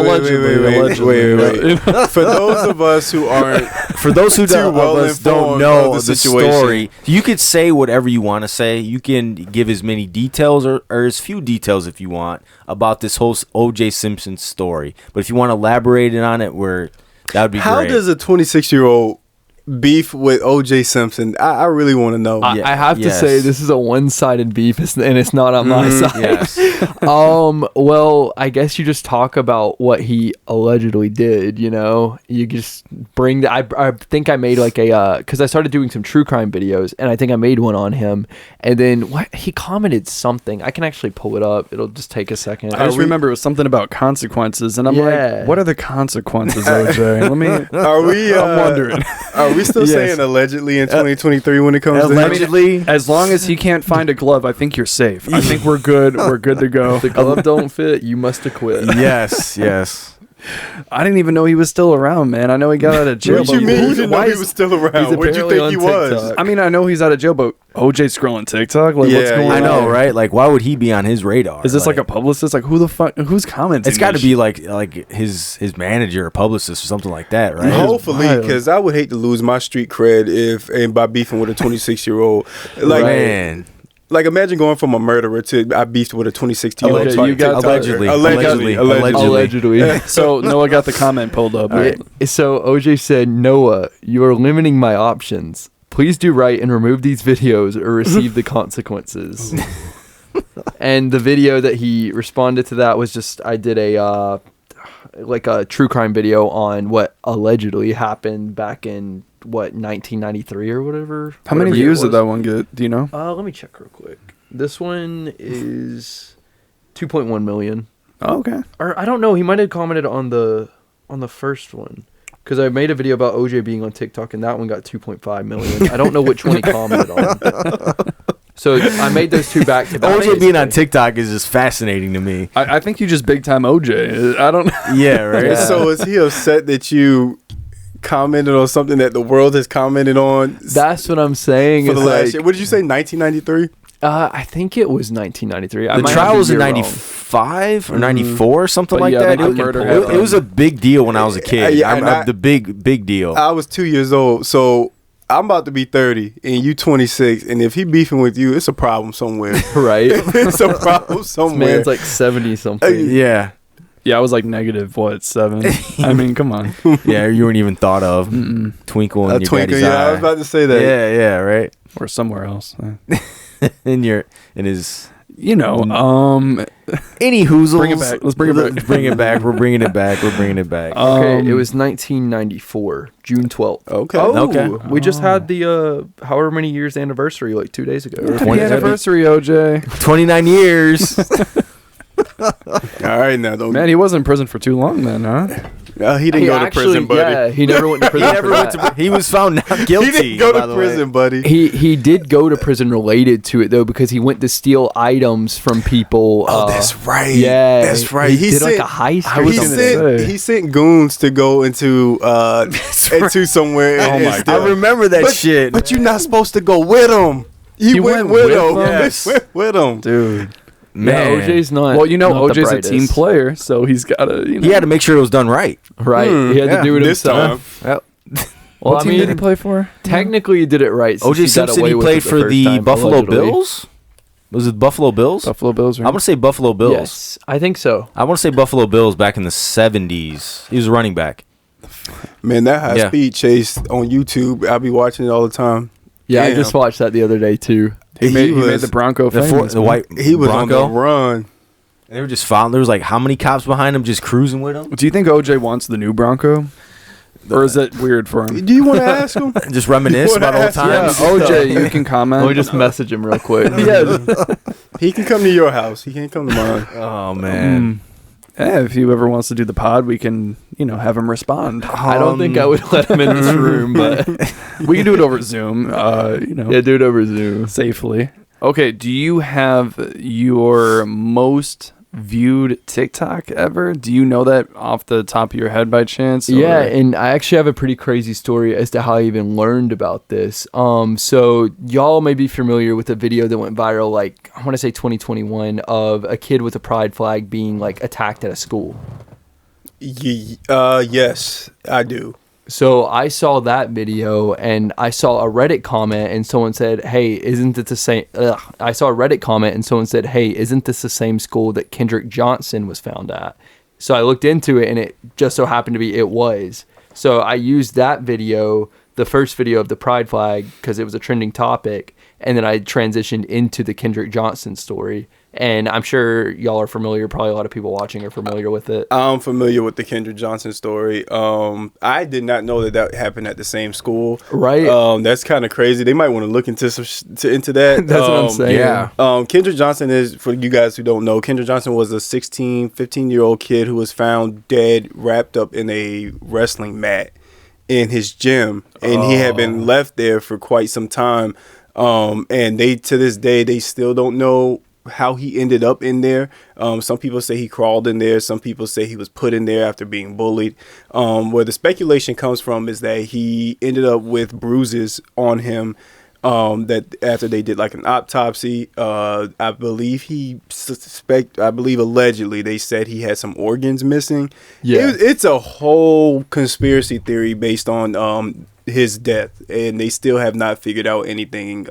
For those of us who aren't For those who Too don't, well of us don't informed know of the the situation. story, you could say whatever you want to say. You can give as many details or as few details if you want about this whole O.J. Simpson story. But if you want to elaborate on it, that would be How great. does a 26-year-old beef with O.J. Simpson? I really want to know. Yeah. I have to yes. say this is a one-sided beef, and it's not on my side. Yes. Well, I guess you just talk about what he allegedly did. You know, you just bring the. I think I made like a because I started doing some true crime videos, and I think I made one on him, and then what he commented something. I can actually pull it up. It'll just take a second. I just remember it was something about consequences, and I'm Yeah. like, what are the consequences, OJ? Let me. Are we? I'm wondering. Are we still Yes. saying allegedly in 2023 when it comes to him? Allegedly. As long as he can't find a glove, I think you're safe. I think we're good. We're good to go. the glove don't fit. You must have quit. Yes. I didn't even know he was still around, man. I know he got out of jail. What you but mean? who- You didn't know why he is- was still around? He's What'd you apparently think he on was? TikTok. I mean, I know he's out of jail, but OJ scrolling TikTok. Like, what's Yeah, going yeah. I on? know, right? Like, why would he be on his radar? Is this like a publicist? Like, who the fuck? Who's commenting? It's got to this be shit? like his manager or publicist or something like that, right? Hopefully, wild. because I would hate to lose my street cred and by beefing with a 26-year-old. Like, Man. like imagine going from a murderer to I beefed with a 26-year-old. Okay, you got Allegedly. Allegedly. So Noah got the comment pulled up. Yeah, so OJ said, Noah, you are limiting my options. Please do right and remove these videos or receive the consequences. And the video that he responded to that was just I did a like a true crime video on what allegedly happened back in 1993 or whatever. How many whatever year views it did was. that one get? Do you know? Let me check real quick. This one is 2.1 million. Oh, okay. Or I don't know. He might have commented on the first one because I made a video about OJ being on TikTok and that one got 2.5 million. I don't know which one he commented on. So I made those two back to back. OJ being on TikTok is just fascinating to me. I think you just big time OJ. I don't. Yeah, right. Yeah. So is he upset that you commented on something that the world has commented on That's what I'm saying. for the is last like, year? What did you say? 1993? I think it was 1993. I The might trial have the was in year wrong. 95 or 94, something But like yeah, that. the It, murder it- happened. it was a big deal when I was a kid. Yeah, and the big deal. I was 2 years old, so I'm about to be 30, and you 26, and if he beefing with you, it's a problem somewhere. Right. It's a problem This somewhere. man's like 70 something. Yeah, Yeah, I was like -7. I mean, come on. yeah. You weren't even thought of. Twinkle in A your twinkle, daddy's yeah, I eye. was about to say that. Yeah, right. Or somewhere else. In his. You know. Any hoozles. Bring it back. Let's bring it back. Bring it back. We're bringing it back. We're bringing it back. Okay, it was 1994, June 12th. Okay. Oh, Okay. we just had the however many years anniversary like 2 days ago. Happy anniversary, OJ. 29 years. All right, now don't. Man, he was in prison for too long then, huh? He didn't go to prison, buddy. Yeah, he never went to prison. He was found not guilty. He didn't go by to the prison, way. buddy. He did go to prison related to it though, because he went to steal items from people. Oh, that's right. Yeah, That's right. He did like a heist. Or was something. gonna say. He sent goons to go into somewhere. Oh my I God. remember that shit. But you're not supposed to go with him. He went with him. Yes. Went with him, Dude. Man. Yeah, OJ's not. Well, you know, not the OJ's a brightest. team player, so he's got to, you know. He had to make sure it was done right. right? He had to do it this himself. time. Well, What I team mean, did he play for? technically, he did it right. since OJ got Simpson, away he with played it for first the time, Buffalo allegedly. Bills? Was it Buffalo Bills? Buffalo Bills, right? I'm going to say Buffalo Bills. Yes, I think so. I want to say Buffalo Bills back in the 70s. He was a running back. Man, that high Yeah. speed chase on YouTube, I be watching it all the time. Yeah, I Damn. just watched that the other day too. He made was- the Bronco The, famous. the white He was Bronco. on the run. They were just following. There was like how many cops behind him just cruising with him? Do you think OJ wants the new Bronco? Or is it weird for him? Do you want to ask him? Just reminisce You about wanna old ask- Yeah, times. OJ, you can comment. Let me just message him real quick. Yeah. He can come to your house. He can't come to mine. Oh man. Yeah, if he ever wants to do the pod, we can, have him respond. I don't think I would let him in this room, but We can do it over Zoom, yeah, do it over Zoom. safely. Okay, do you have your most viewed TikTok ever? Do you know that off the top of your head by chance? Yeah, and I actually have a pretty crazy story as to how I even learned about this. So y'all may be familiar with a video that went viral, like I want to say 2021, of a kid with a pride flag being like attacked at a school. Yes, I do. So I saw that video and I saw a Reddit comment and someone said, "Hey, isn't it the same?" I saw a Reddit comment and someone said, "Hey, isn't this the same school that Kendrick Johnson was found at?" So I looked into it and it just so happened to be it was. So I used that video, the first video of the pride flag, because it was a trending topic, and then I transitioned into the Kendrick Johnson story. And I'm sure y'all are familiar. Probably a lot of people watching are familiar with it. I'm familiar with the Kendrick Johnson story. I did not know that happened at the same school. Right. That's kind of crazy. They might want to look into into that. That's what I'm saying. yeah. Kendrick Johnson is, for you guys who don't know, Kendrick Johnson was a 15-year-old kid who was found dead, wrapped up in a wrestling mat in his gym, and he had been left there for quite some time. And they, to this day, they still don't know how he ended up in there. Some people say he crawled in there. Some people say he was put in there after being bullied. Where the speculation comes from is that he ended up with bruises on him. That after they did like an autopsy, I believe allegedly they said he had some organs missing. Yeah. It's a whole conspiracy theory based on his death, and they still have not figured out anything.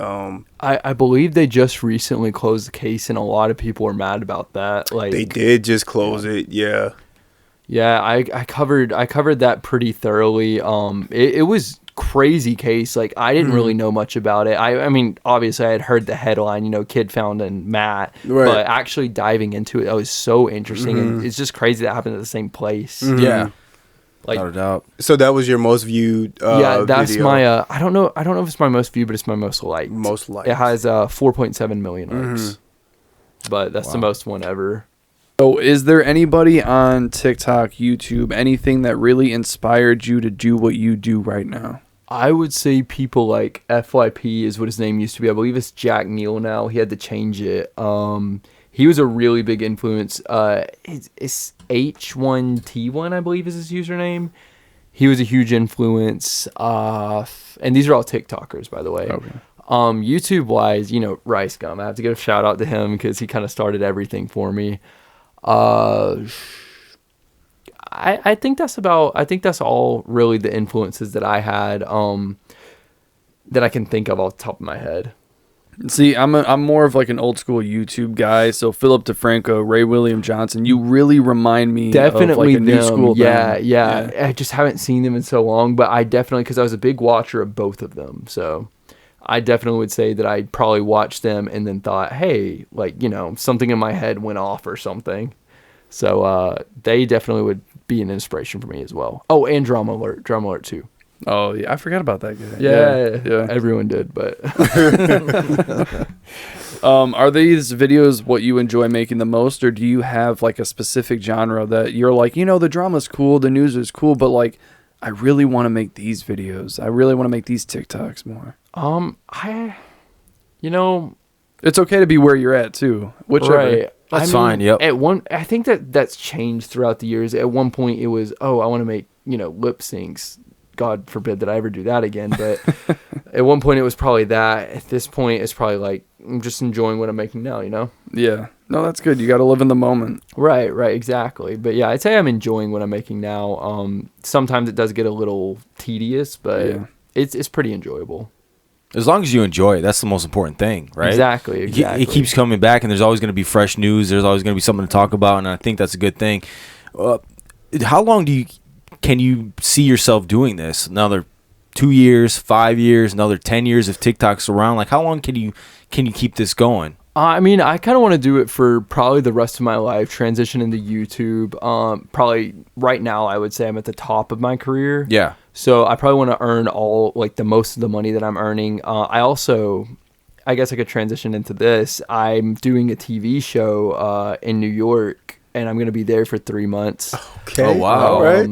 I believe they just recently closed the case, and a lot of people are mad about that. Like They did just close it. Yeah. yeah, I covered that pretty thoroughly. It was crazy case. Like I didn't really know much about it. I mean, obviously I had heard the headline, kid found in mat, Right. but actually diving into it, that was so interesting, and it's just crazy that happened at the same place. Yeah. Like Without a doubt. So that was your most viewed. yeah, that's video. my. I don't know if it's my most viewed, but it's my most liked. Most liked. It has 4.7 million likes, but that's the most one ever. So is there anybody on TikTok, YouTube, anything that really inspired you to do what you do right now? I would say people like FYP is what his name used to be. I believe it's Jack Neal now. He had to change it. He was a really big influence. It's H1T1, I believe, is his username. He was a huge influence. And these are all TikTokers, by the way. Okay. YouTube wise, Rice Gum. I have to give a shout out to him because he kind of started everything for me. I think that's all really the influences that I had that I can think of off the top of my head. See, I'm more of like an old school YouTube guy. So Philip DeFranco, Ray William Johnson, you really remind me Definitely of like a new them. school. Yeah. them. I just haven't seen them in so long, but I definitely, because I was a big watcher of both of them, so I definitely would say that I probably watched them and then thought, hey, like, something in my head went off or something. So they definitely would be an inspiration for me as well. Oh, and Drama Alert too. Oh yeah, I forgot about that guy. Yeah. Everyone did, but Are these videos what you enjoy making the most, or do you have like a specific genre that you're like, you know, the drama's cool, the news is cool, but like, I really want to make these videos. I really want to make these TikToks more. It's okay to be where you're at too. Whichever. right. That's fine, yep. I think that's changed throughout the years. At one point, it was, I want to make lip syncs. God forbid that I ever do that again. But at one point, it was probably that. At this point, it's probably like I'm just enjoying what I'm making now. Yeah. No, that's good. You got to live in the moment. Right, exactly. But yeah, I'd say I'm enjoying what I'm making now. Sometimes it does get a little tedious, but it's pretty enjoyable. As long as you enjoy it, that's the most important thing, right? Exactly. It keeps coming back, and there's always going to be fresh news. There's always going to be something to talk about, and I think that's a good thing. How long can you see yourself doing this? Another 2 years, 5 years, another 10 years if TikTok's around? Like, how long can you keep this going? I mean, I kind of want to do it for probably the rest of my life, transition into YouTube. Probably right now, I would say I'm at the top of my career. Yeah. So I probably want to earn the most of the money that I'm earning. I guess I could transition into this. I'm doing a TV show in New York, and I'm going to be there for 3 months. Okay. Oh, wow. All right.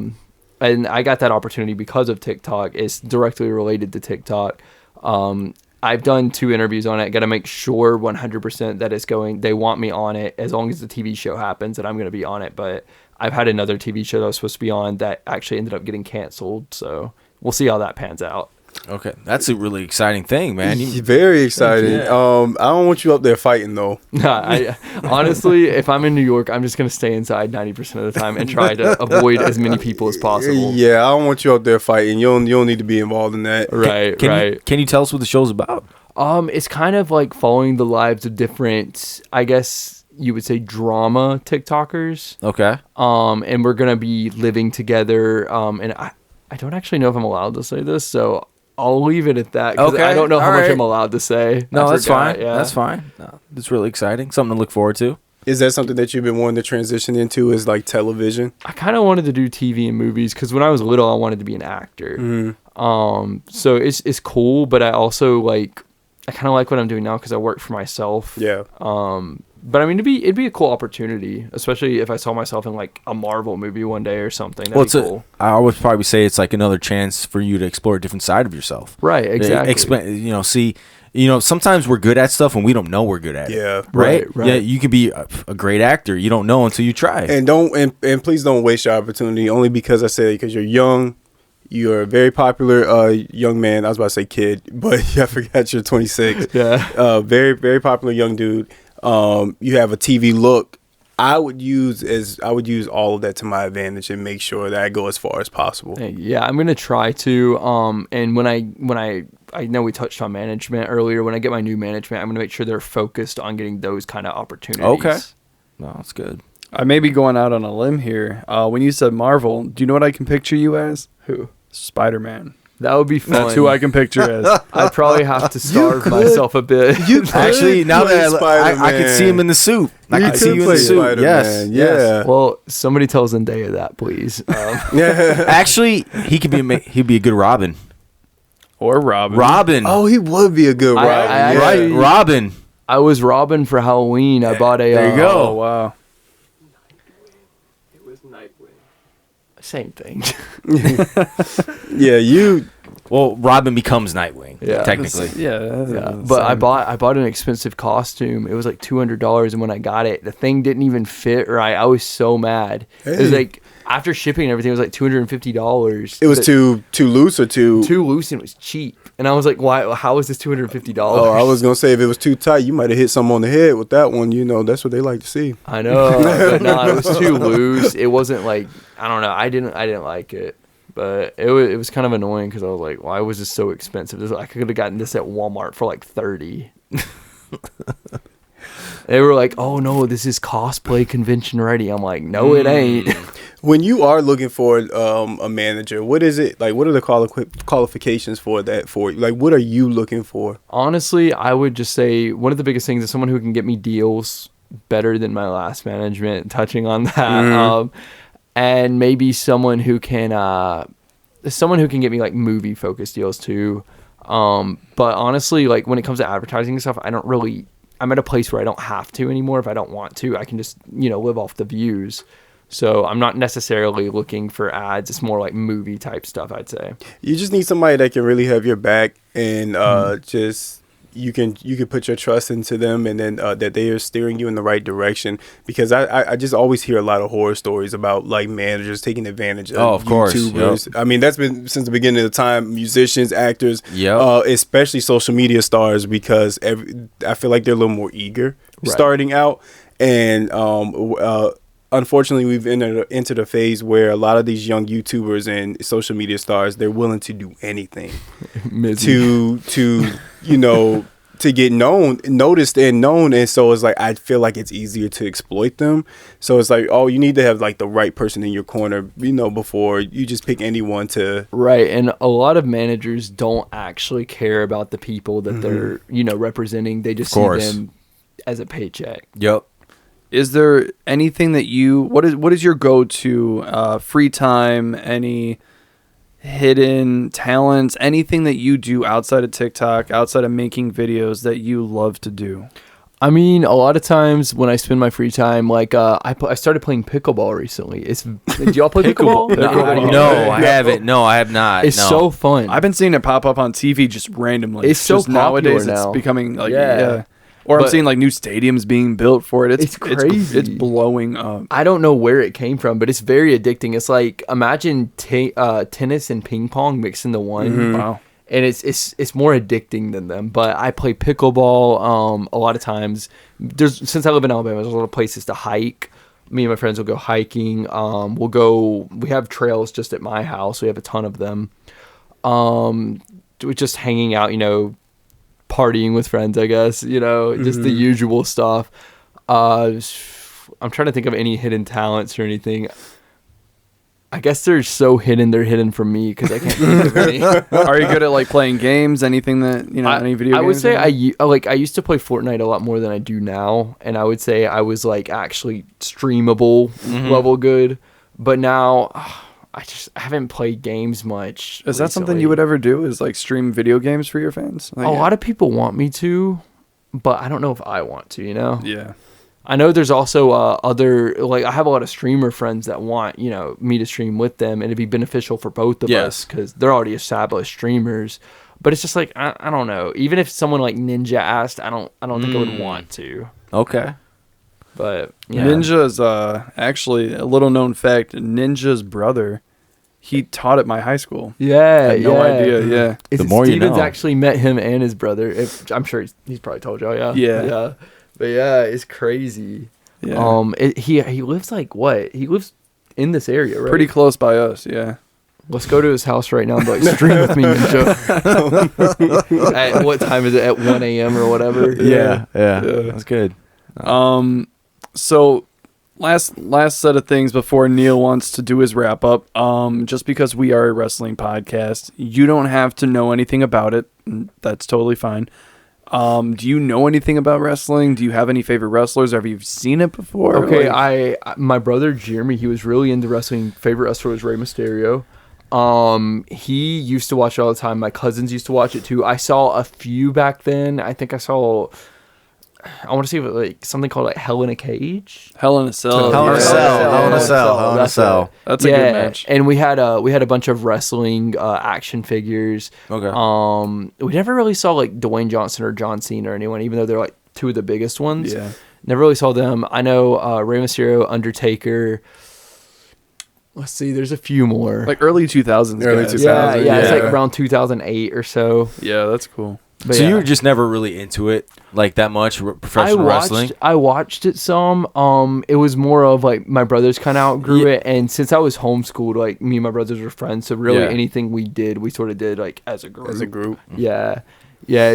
And I got that opportunity because of TikTok. It's directly related to TikTok. I've done 2 interviews on it. Got to make sure 100% that they want me on it as long as the TV show happens that I'm going to be on it. But I've had another TV show that I was supposed to be on that actually ended up getting canceled. So we'll see how that pans out. Okay. That's a really exciting thing, man. Very exciting. Yeah. I don't want you up there fighting though. Honestly, if I'm in New York, I'm just going to stay inside 90% of the time and try to avoid as many people as possible. Yeah, I don't want you up there fighting. You don't need to be involved in that. Right. Can you tell us what the show's about? It's kind of like following the lives of different, I guess you would say, drama TikTokers. Okay. And we're gonna be living together. And I don't actually know if I'm allowed to say this, so I'll leave it at that. Okay. I don't know how All much right. I'm allowed to say. No, that's forgot, fine. Yeah. That's fine. No, it's really exciting. Something to look forward to. Is that something that you've been wanting to transition into? Is like television? I kind of wanted to do TV and movies because when I was little, I wanted to be an actor. Mm-hmm. So it's cool, but I also I kind of like what I'm doing now because I work for myself. Yeah. But I mean, it'd be a cool opportunity, especially if I saw myself in like a Marvel movie one day or something. That'd be cool. I would probably say it's like another chance for you to explore a different side of yourself. Right. Exactly. Sometimes we're good at stuff and we don't know we're good at it. Yeah. Right. Right. Yeah. You can be a great actor. You don't know until you try. And please don't waste your opportunity. Only because I say because you're young. You're a very popular young man. I was about to say kid, but I forgot you're 26. Yeah. Very, very popular young dude. You have a TV look. I would use all of that to my advantage and make sure that I go as far as possible. Yeah, I'm gonna try to. And when I know we touched on management earlier. When I get my new management, I'm gonna make sure they're focused on getting those kind of opportunities. Okay. No, that's good. I may be going out on a limb here. When you said Marvel, do you know what I can picture you as? Who? Spider-Man. That would be fun. That's who I can picture as. I'd probably have to starve myself a bit. Actually, now play that I can see him in the suit. I can see you in the suit. Spider-Man. Yes. Well, somebody tell Zendaya that, please. Actually, he'd be a good Robin. Or Robin. Robin. Oh, he would be a good Robin. I- yeah. Right. Robin. I was Robin for Halloween. I bought a. There you go. Oh, wow. It was Nightwing. Same thing. Yeah, you. Well, Robin becomes Nightwing. Yeah. Technically. Yeah, but I bought an expensive costume. It was like $200, and when I got it, the thing didn't even fit right. I was so mad. It was Hey. like after shipping and everything, it was like $250. It was too loose or too loose, and it was cheap. And I was like, why? How is this $250? Oh, I was gonna say if it was too tight, you might have hit something on the head with that one. You know, that's what they like to see. I know, but no, it was too loose. It wasn't like, I don't know. I didn't like it, but it was kind of annoying because I was like, why was this so expensive? I could have gotten this at Walmart for like $30. They were like, oh no, this is cosplay convention ready. I'm like, no, it ain't. When you are looking for a manager, what is it like? What are the qualifications for that for you? Like, what are you looking for? Honestly, I would just say one of the biggest things is someone who can get me deals better than my last management, touching on that. And maybe someone who can someone who can get me like movie focused deals too. But honestly, like when it comes to advertising and stuff, I'm at a place where I don't have to anymore. If I don't want to, I can just, live off the views. So I'm not necessarily looking for ads. It's more like movie type stuff, I'd say. You just need somebody that can really have your back and just you can put your trust into them, and then that they are steering you in the right direction. Because I just always hear a lot of horror stories about like managers taking advantage of YouTubers. Yep. I mean, that's been since the beginning of the time. Musicians, actors, Yep. Especially social media stars, because I feel like they're a little more eager starting out, and unfortunately, we've entered a phase where a lot of these young YouTubers and social media stars, they're willing to do anything to get noticed and known. And so it's like, I feel like it's easier to exploit them. So it's like, you need to have like the right person in your corner, before you just pick anyone to. Right. And a lot of managers don't actually care about the people that they're, representing. They just see them as a paycheck. Yep. Is there anything that what is your go-to free time, any hidden talents, anything that you do outside of TikTok, outside of making videos that you love to do? I mean, a lot of times when I spend my free time, like I started playing pickleball recently. Did y'all play pickleball? No, I haven't. No, I have not. It's so fun. I've been seeing it pop up on TV just randomly. It's so just nowadays now. It's becoming like Yeah. Or I'm seeing like new stadiums being built for it. It's crazy. It's blowing up. I don't know where it came from, but it's very addicting. It's like imagine tennis and ping pong mixed into one. Mm-hmm. Wow. And it's more addicting than them. But I play pickleball a lot of times. Since I live in Alabama, there's a lot of places to hike. Me and my friends will go hiking. We have trails just at my house. We have a ton of them. We're just hanging out, partying with friends, I guess, just the usual stuff. I'm trying to think of any hidden talents or anything. I guess they're so hidden, they're hidden from me because I can't think of any. Are you good at like playing games? Anything that, any video games? I would say I used to play Fortnite a lot more than I do now. And I would say I was like actually streamable level good. But now I haven't played games much. Is that something you would ever do? Is like stream video games for your fans? Like, a lot of people want me to, but I don't know if I want to, Yeah. I know there's also I have a lot of streamer friends that want, me to stream with them, and it'd be beneficial for both of us because they're already established streamers. But it's just like, I don't know. Even if someone like Ninja asked, I don't think I would want to. Okay. But yeah. Ninja's actually a little known fact. Ninja's brother, he taught at my high school. Yeah, I had no idea. Yeah, The more you Steven's know. actually met him and his brother. I'm sure he's probably told y'all. Yeah. But yeah, it's crazy. Yeah. He lives like what? He lives in this area, right? Pretty close by us. Yeah. Let's go to his house right now and be like, stream with me, Ninja. At what time is it? At 1 a.m. or whatever? Yeah. That's good. So last set of things before Neil wants to do his wrap up. Just because we are a wrestling podcast, you don't have to know anything about it. That's totally fine. Do you know anything about wrestling? Do you have any favorite wrestlers? Have you seen it before? Okay, my brother Jeremy, he was really into wrestling. Favorite wrestler was Rey Mysterio. He used to watch it all the time. My cousins used to watch it too. I saw a few back then. I think I want to see like something called like Hell in a Cage. Hell in a Cell. Hell in a Cell. That's a good match. And we had a bunch of wrestling action figures. Okay. We never really saw like Dwayne Johnson or John Cena or anyone, even though they're like two of the biggest ones. Yeah. Never really saw them. I know Rey Mysterio, Undertaker. Let's see, there's a few more. Like early 2000s. Early guys. 2000s. Yeah, it's like around 2008 or so. Yeah, that's cool. But So yeah. you were just never really into it, like that much, professional wrestling? I watched it some. It was more of like my brothers kind of outgrew it, and since I was homeschooled, like me and my brothers were friends, so really anything we sort of did like as a group. Yeah.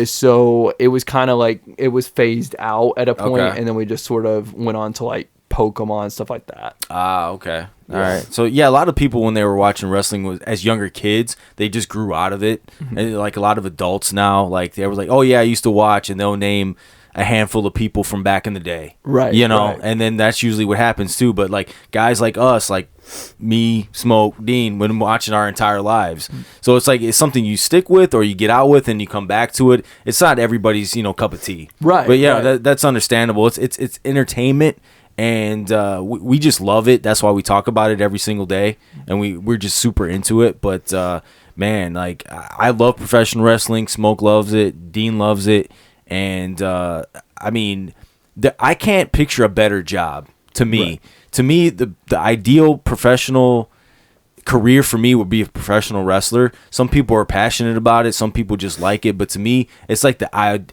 So it was kind of like it was phased out at a point, and then we just sort of went on to like Pokemon and stuff like that. Okay. All right. So yeah, a lot of people when they were watching wrestling as younger kids, they just grew out of it. And like a lot of adults now, like they were like, "Oh yeah, I used to watch," and they'll name a handful of people from back in the day. Right, You know, right. and then that's usually what happens too. But like guys like us, like me, Smoke, Dean, been watching our entire lives. So it's like it's something you stick with or you get out with and you come back to it. It's not everybody's, cup of tea. Right, But yeah, right. that's understandable. It's entertainment. And we just love it. That's why we talk about it every single day, and we're just super into it. But man, like I love professional wrestling. Smoke loves it. Dean loves it, and I mean, I can't picture a better job to me. Right. To me, the ideal professional career for me would be a professional wrestler. Some people are passionate about it, some people just like it, but to me it's like the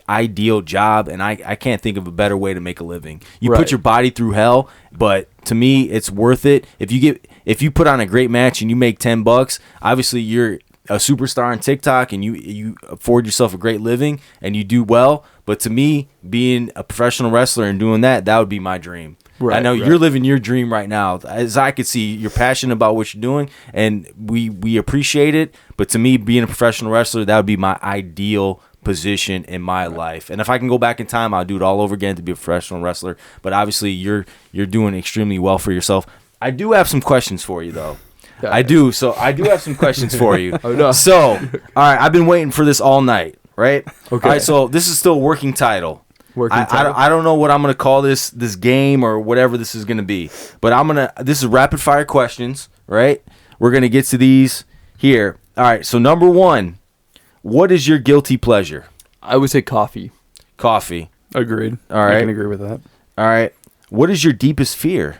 ideal job, and I can't think of a better way to make a living. You Right. put your body through hell, but to me it's worth it. If you put on a great match and you make $10, obviously you're a superstar on TikTok and you afford yourself a great living and you do well. But to me, being a professional wrestler and doing that would be my dream. Right, I know right. you're living your dream right now. As I could see, you're passionate about what you're doing, and we appreciate it. But to me, being a professional wrestler, that would be my ideal position in my life. And if I can go back in time, I'll do it all over again to be a professional wrestler. But obviously, you're doing extremely well for yourself. I do have some questions for you, though. I do. So I do have some questions for you. Oh, no. So, all right, I've been waiting for this all night, right? Okay. All right, so this is still a working title. Working title. I don't know what I'm gonna call this game or whatever this is gonna be, but this is rapid fire questions, right? We're gonna get to these here. All right. So number 1, what is your guilty pleasure? I would say coffee. Coffee. Agreed. All right. I can agree with that. All right. What is your deepest fear?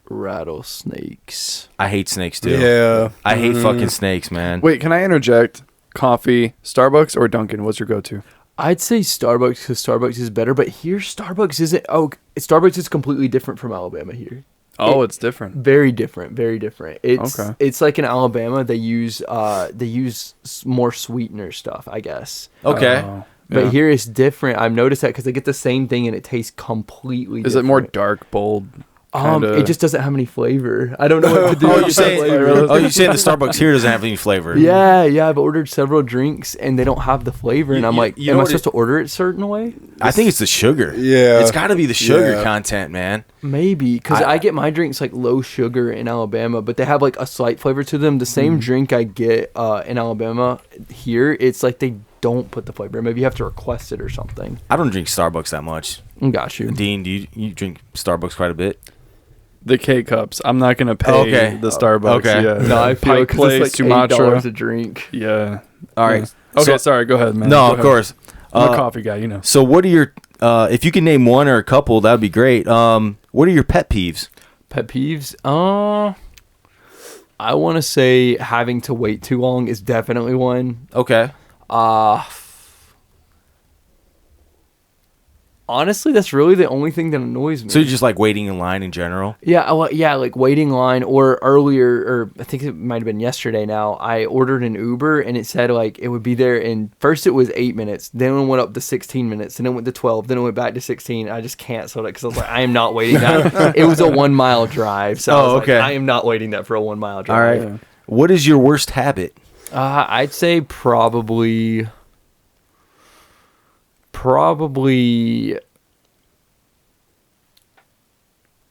Rattlesnakes. I hate snakes too. Yeah. I hate fucking snakes, man. Wait, can I interject? Coffee, Starbucks, or Dunkin'? What's your go-to? I'd say Starbucks because Starbucks is better, but here Starbucks isn't. Oh, Starbucks is completely different from Alabama here. Oh, it's different. Very different. Very different. It's Okay. It's like in Alabama they use more sweetener stuff, I guess. Okay. Oh, But yeah. here it's different. I've noticed that because they get the same thing and it tastes completely. Is different. it more dark, bold? Kinda? It just doesn't have any flavor. I don't know what to do. Oh, with you're the saying flavor. you're saying the Starbucks here doesn't have any flavor? Yeah, I've ordered several drinks and they don't have the flavor, and I'm like, you am know I what supposed to order it a certain way? I think it's the sugar. Yeah. It's got to be the sugar Yeah. content, man. Maybe because I get my drinks like low sugar in Alabama, but they have like a slight flavor to them. The same drink I get in Alabama here, it's like they don't put the flavor. Maybe you have to request it or something. I don't drink Starbucks that much. Got you. Dean, do you drink Starbucks quite a bit? The K cups. I'm not gonna pay Okay. the Starbucks. Okay. Yeah. No, I feel Pike because Place, it's like Sumatra. $8 a drink. Yeah. All right. Okay. So- sorry. Go ahead, man. No, Go of ahead. course. I'm a coffee guy. You know. So what are your if you can name one or a couple, that'd be great. What are your pet peeves? Pet peeves? I want to say having to wait too long is definitely one. Okay. Honestly, that's really the only thing that annoys me. So you just like waiting in line in general? Yeah, like waiting line, or earlier, or I think it might have been yesterday now, I ordered an Uber and it said like it would be there in, first it was 8 minutes, then it went up to 16 minutes, then it went to 12, then it went back to 16. I just canceled it because I was like, I am not waiting that. It was a 1 mile drive. So I was okay. like, I am not waiting that for a 1 mile All drive. right. What is your worst habit? I'd say probably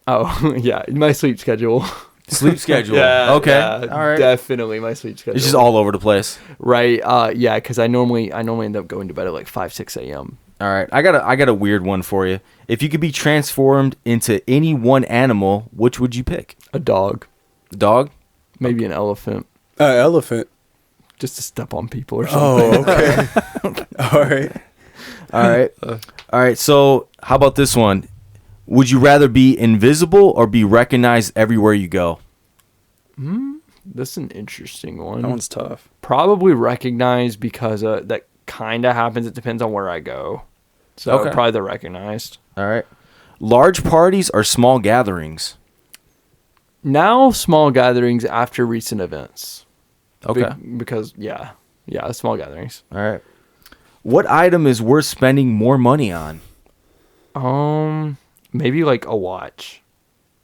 oh yeah, my sleep schedule. Sleep schedule. Okay. Yeah, all right. definitely my sleep schedule. It's just all over the place. right. Yeah, because I normally end up going to bed at like 5-6 a.m. All right. I got a weird one for you. If you could be transformed into any one animal, which would you pick? A dog, Dog? maybe an elephant, Elephant. just to step on people or something. Oh, okay. All right. All right. All right. So, how about this one? Would you rather be invisible or be recognized everywhere you go? That's an interesting one. That one's tough. Probably recognized because that kind of happens. It depends on where I go. So Okay. probably the recognized. All right. Large parties or small gatherings? Now small gatherings after recent events. Okay. Because yeah, small gatherings. All right. What item is worth spending more money on? Maybe like a watch.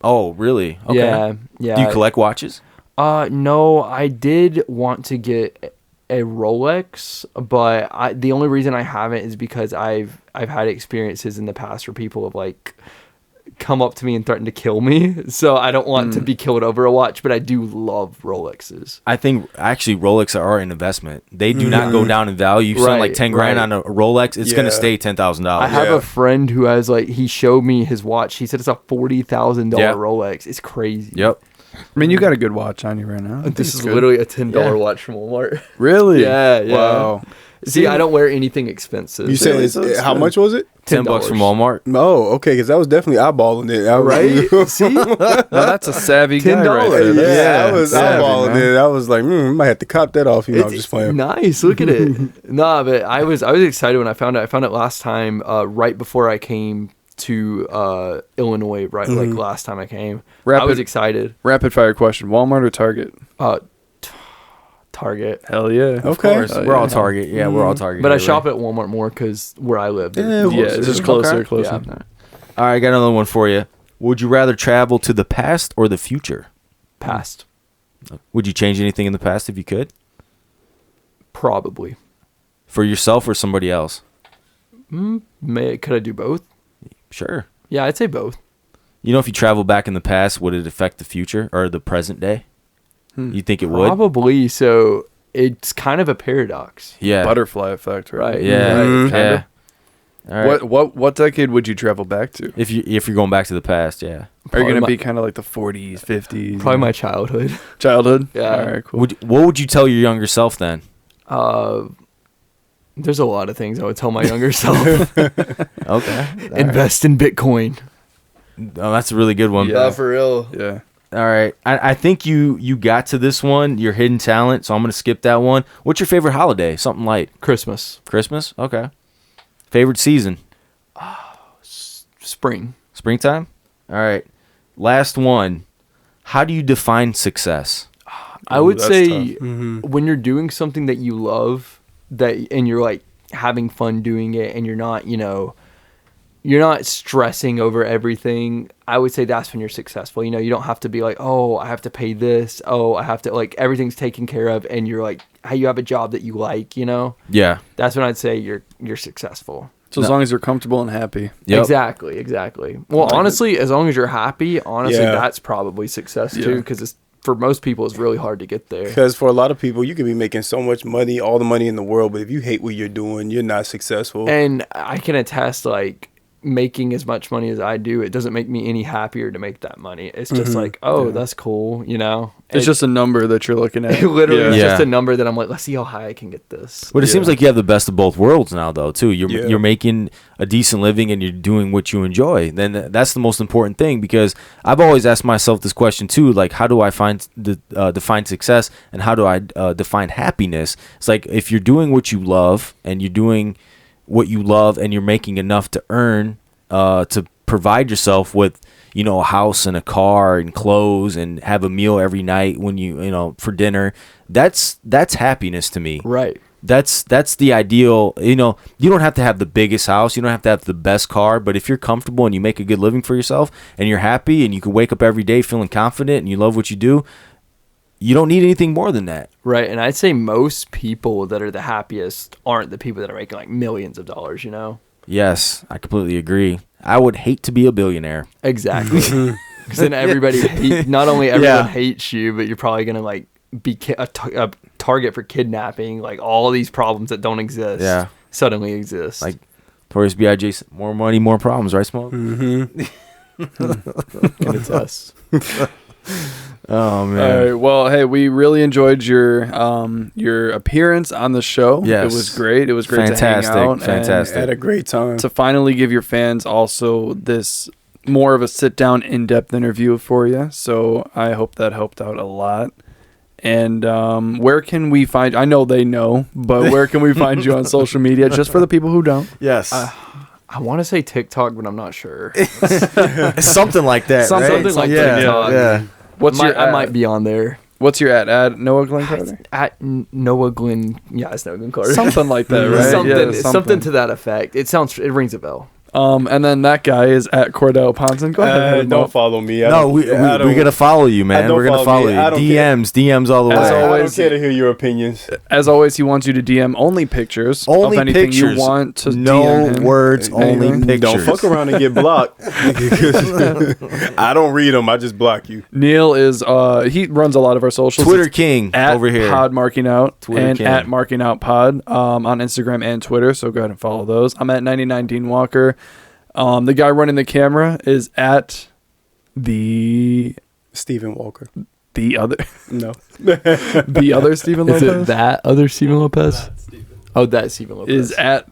Oh, really? Okay. Yeah. Do you collect watches? No, I did want to get a Rolex, but the only reason I haven't is because I've had experiences in the past where people have like come up to me and threatened to kill me. So I don't want to be killed over a watch, but I do love Rolexes. I think actually Rolex are an investment. They do not go down in value. You spend like 10 grand on a Rolex, it's going to stay $10,000. I have a friend who has like, he showed me his watch. He said it's a $40,000 Rolex. It's crazy. Yep. I mean, you got a good watch on you right now. This is literally a $10 watch from Walmart. Really? Yeah. Wow. See, I don't wear anything expensive. You said how much was it? $10 from Walmart. Oh, okay, because I was definitely eyeballing it. Right? See? Now that's a savvy guy right there. Yeah, I was savvy, eyeballing man. it. I was like, I might have to cop that off. I'm just playing. Nice. Look at it. Nah, but I was excited when I found it. I found it last time, right before I came to Illinois, right? Like last time I came. I was excited. Rapid fire question: Walmart or Target? Target. Hell yeah. Of course. We're all Target. Yeah, we're all Target. But I shop at Walmart more because where I live. It's just closer. Yeah. All right, I got another one for you. Would you rather travel to the past or the future? Past. Would you change anything in the past if you could? Probably. For yourself or somebody else? Could I do both? Sure. Yeah, I'd say both. You know, if you travel back in the past, would it affect the future or the present day? You think it would? Probably. So it's kind of a paradox. Yeah. Butterfly effect, right? Yeah. Right, Yeah. All right. What decade would you travel back to? If you're going back to the past, yeah. Are you going to be kind of like the 40s, 50s? Probably my childhood. Childhood? Yeah. All right, cool. What would you tell your younger self then? There's a lot of things I would tell my younger self. Okay. Invest in Bitcoin. Oh, that's a really good one. Yeah. For real. Yeah. All right. I think you got to this one, your hidden talent, so I'm going to skip that one. What's your favorite holiday? Something light. Christmas. Christmas? Okay. Favorite season? Spring. Springtime? All right. Last one. How do you define success? I would that's say tough. when you're doing something that you love and you're like having fun doing it and you're not, you're not stressing over everything, I would say that's when you're successful. You don't have to be like, oh, I have to pay this. Oh, I have to, like, everything's taken care of and you're like, how you have a job that you like, Yeah. That's when I'd say you're successful. So as long as you're comfortable and happy. Yep. Exactly. Well, honestly, as long as you're happy, that's probably success too, Yeah. because for most people, it's really hard to get there. Because for a lot of people, you could be making so much money, all the money in the world, but if you hate what you're doing, you're not successful. And I can attest, like, making as much money as I do, it doesn't make me any happier to make that money. It's just like, that's cool, It's just a number that you're looking at. Literally, it's Yeah. just a number that I'm like, let's see how high I can get this. But it seems like you have the best of both worlds now, though, too. Yeah. You're making a decent living and you're doing what you enjoy. Then that's the most important thing, because I've always asked myself this question, too. Like, how do I define success, and how do I define happiness? It's like, if you're doing what you love and you're doing what you love and you're making enough to earn to provide yourself with a house and a car and clothes and have a meal every night when you for dinner, that's happiness to me. Right. That's the ideal. You don't have to have the biggest house, you don't have to have the best car, but if you're comfortable and you make a good living for yourself and you're happy and you can wake up every day feeling confident and you love what you do, you don't need anything more than that. Right. And I'd say most people that are the happiest aren't the people that are making like millions of dollars, Yes, I completely agree. I would hate to be a billionaire. Exactly. Because then not only everyone hates you, but you're probably going to like be a target for kidnapping. Like all these problems that don't exist suddenly exist. Like Notorious B.I.G. More money, more problems, right, Smoke? And it's us. Oh man! All right. Well, hey, we really enjoyed your appearance on the show. Yes. It was great. It was great Fantastic. to hang out. Fantastic. Had a great time. And to finally give your fans also this more of a sit-down, in-depth interview for you. So I hope that helped out a lot. And where can we find? I know they know, but where can we find you on social media? Just for the people who don't. Yes. I want to say TikTok, but I'm not sure. It's something like that. Something right? like TikTok. Yeah. I might be on there. What's your at Noah Glenn Carter? At Noah Glenn. Yeah, it's Noah Glenn Carter. Something like that, right? Something to that effect. It rings a bell. And then that guy is at Cordell Ponson. Go ahead. Don't follow me. We're gonna follow you, man. We're gonna follow you. DMs all the way. I don't care to hear your opinions. As always, he wants you to DM only pictures Only of anything pictures. you want to No DM him. words, only Anything. pictures. Don't fuck around and get blocked. I don't read them. I just block you. Neil is he runs a lot of our socials. Twitter It's king at over here. Pod Marking Out Twitter and king. at Marking Out Pod on Instagram and Twitter. So go ahead and follow those. I'm at 99 Dean Walker. The guy running the camera is at the Stephen Walker. other No. the other Stephen Is Lopez it that other Stephen Lopez? Oh, that Stephen Lopez. is at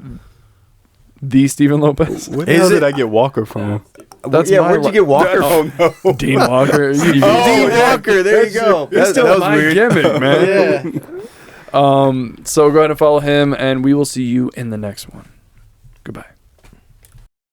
the Stephen Lopez. Where the Is hell did it? I get Walker from? That's yeah, my where'd you get Walker from? Oh no. Dean Walker. Dean Walker, there you go. That's still that was my weird. gimmick, man. Yeah. So go ahead and follow him, and we will see you in the next one. Goodbye.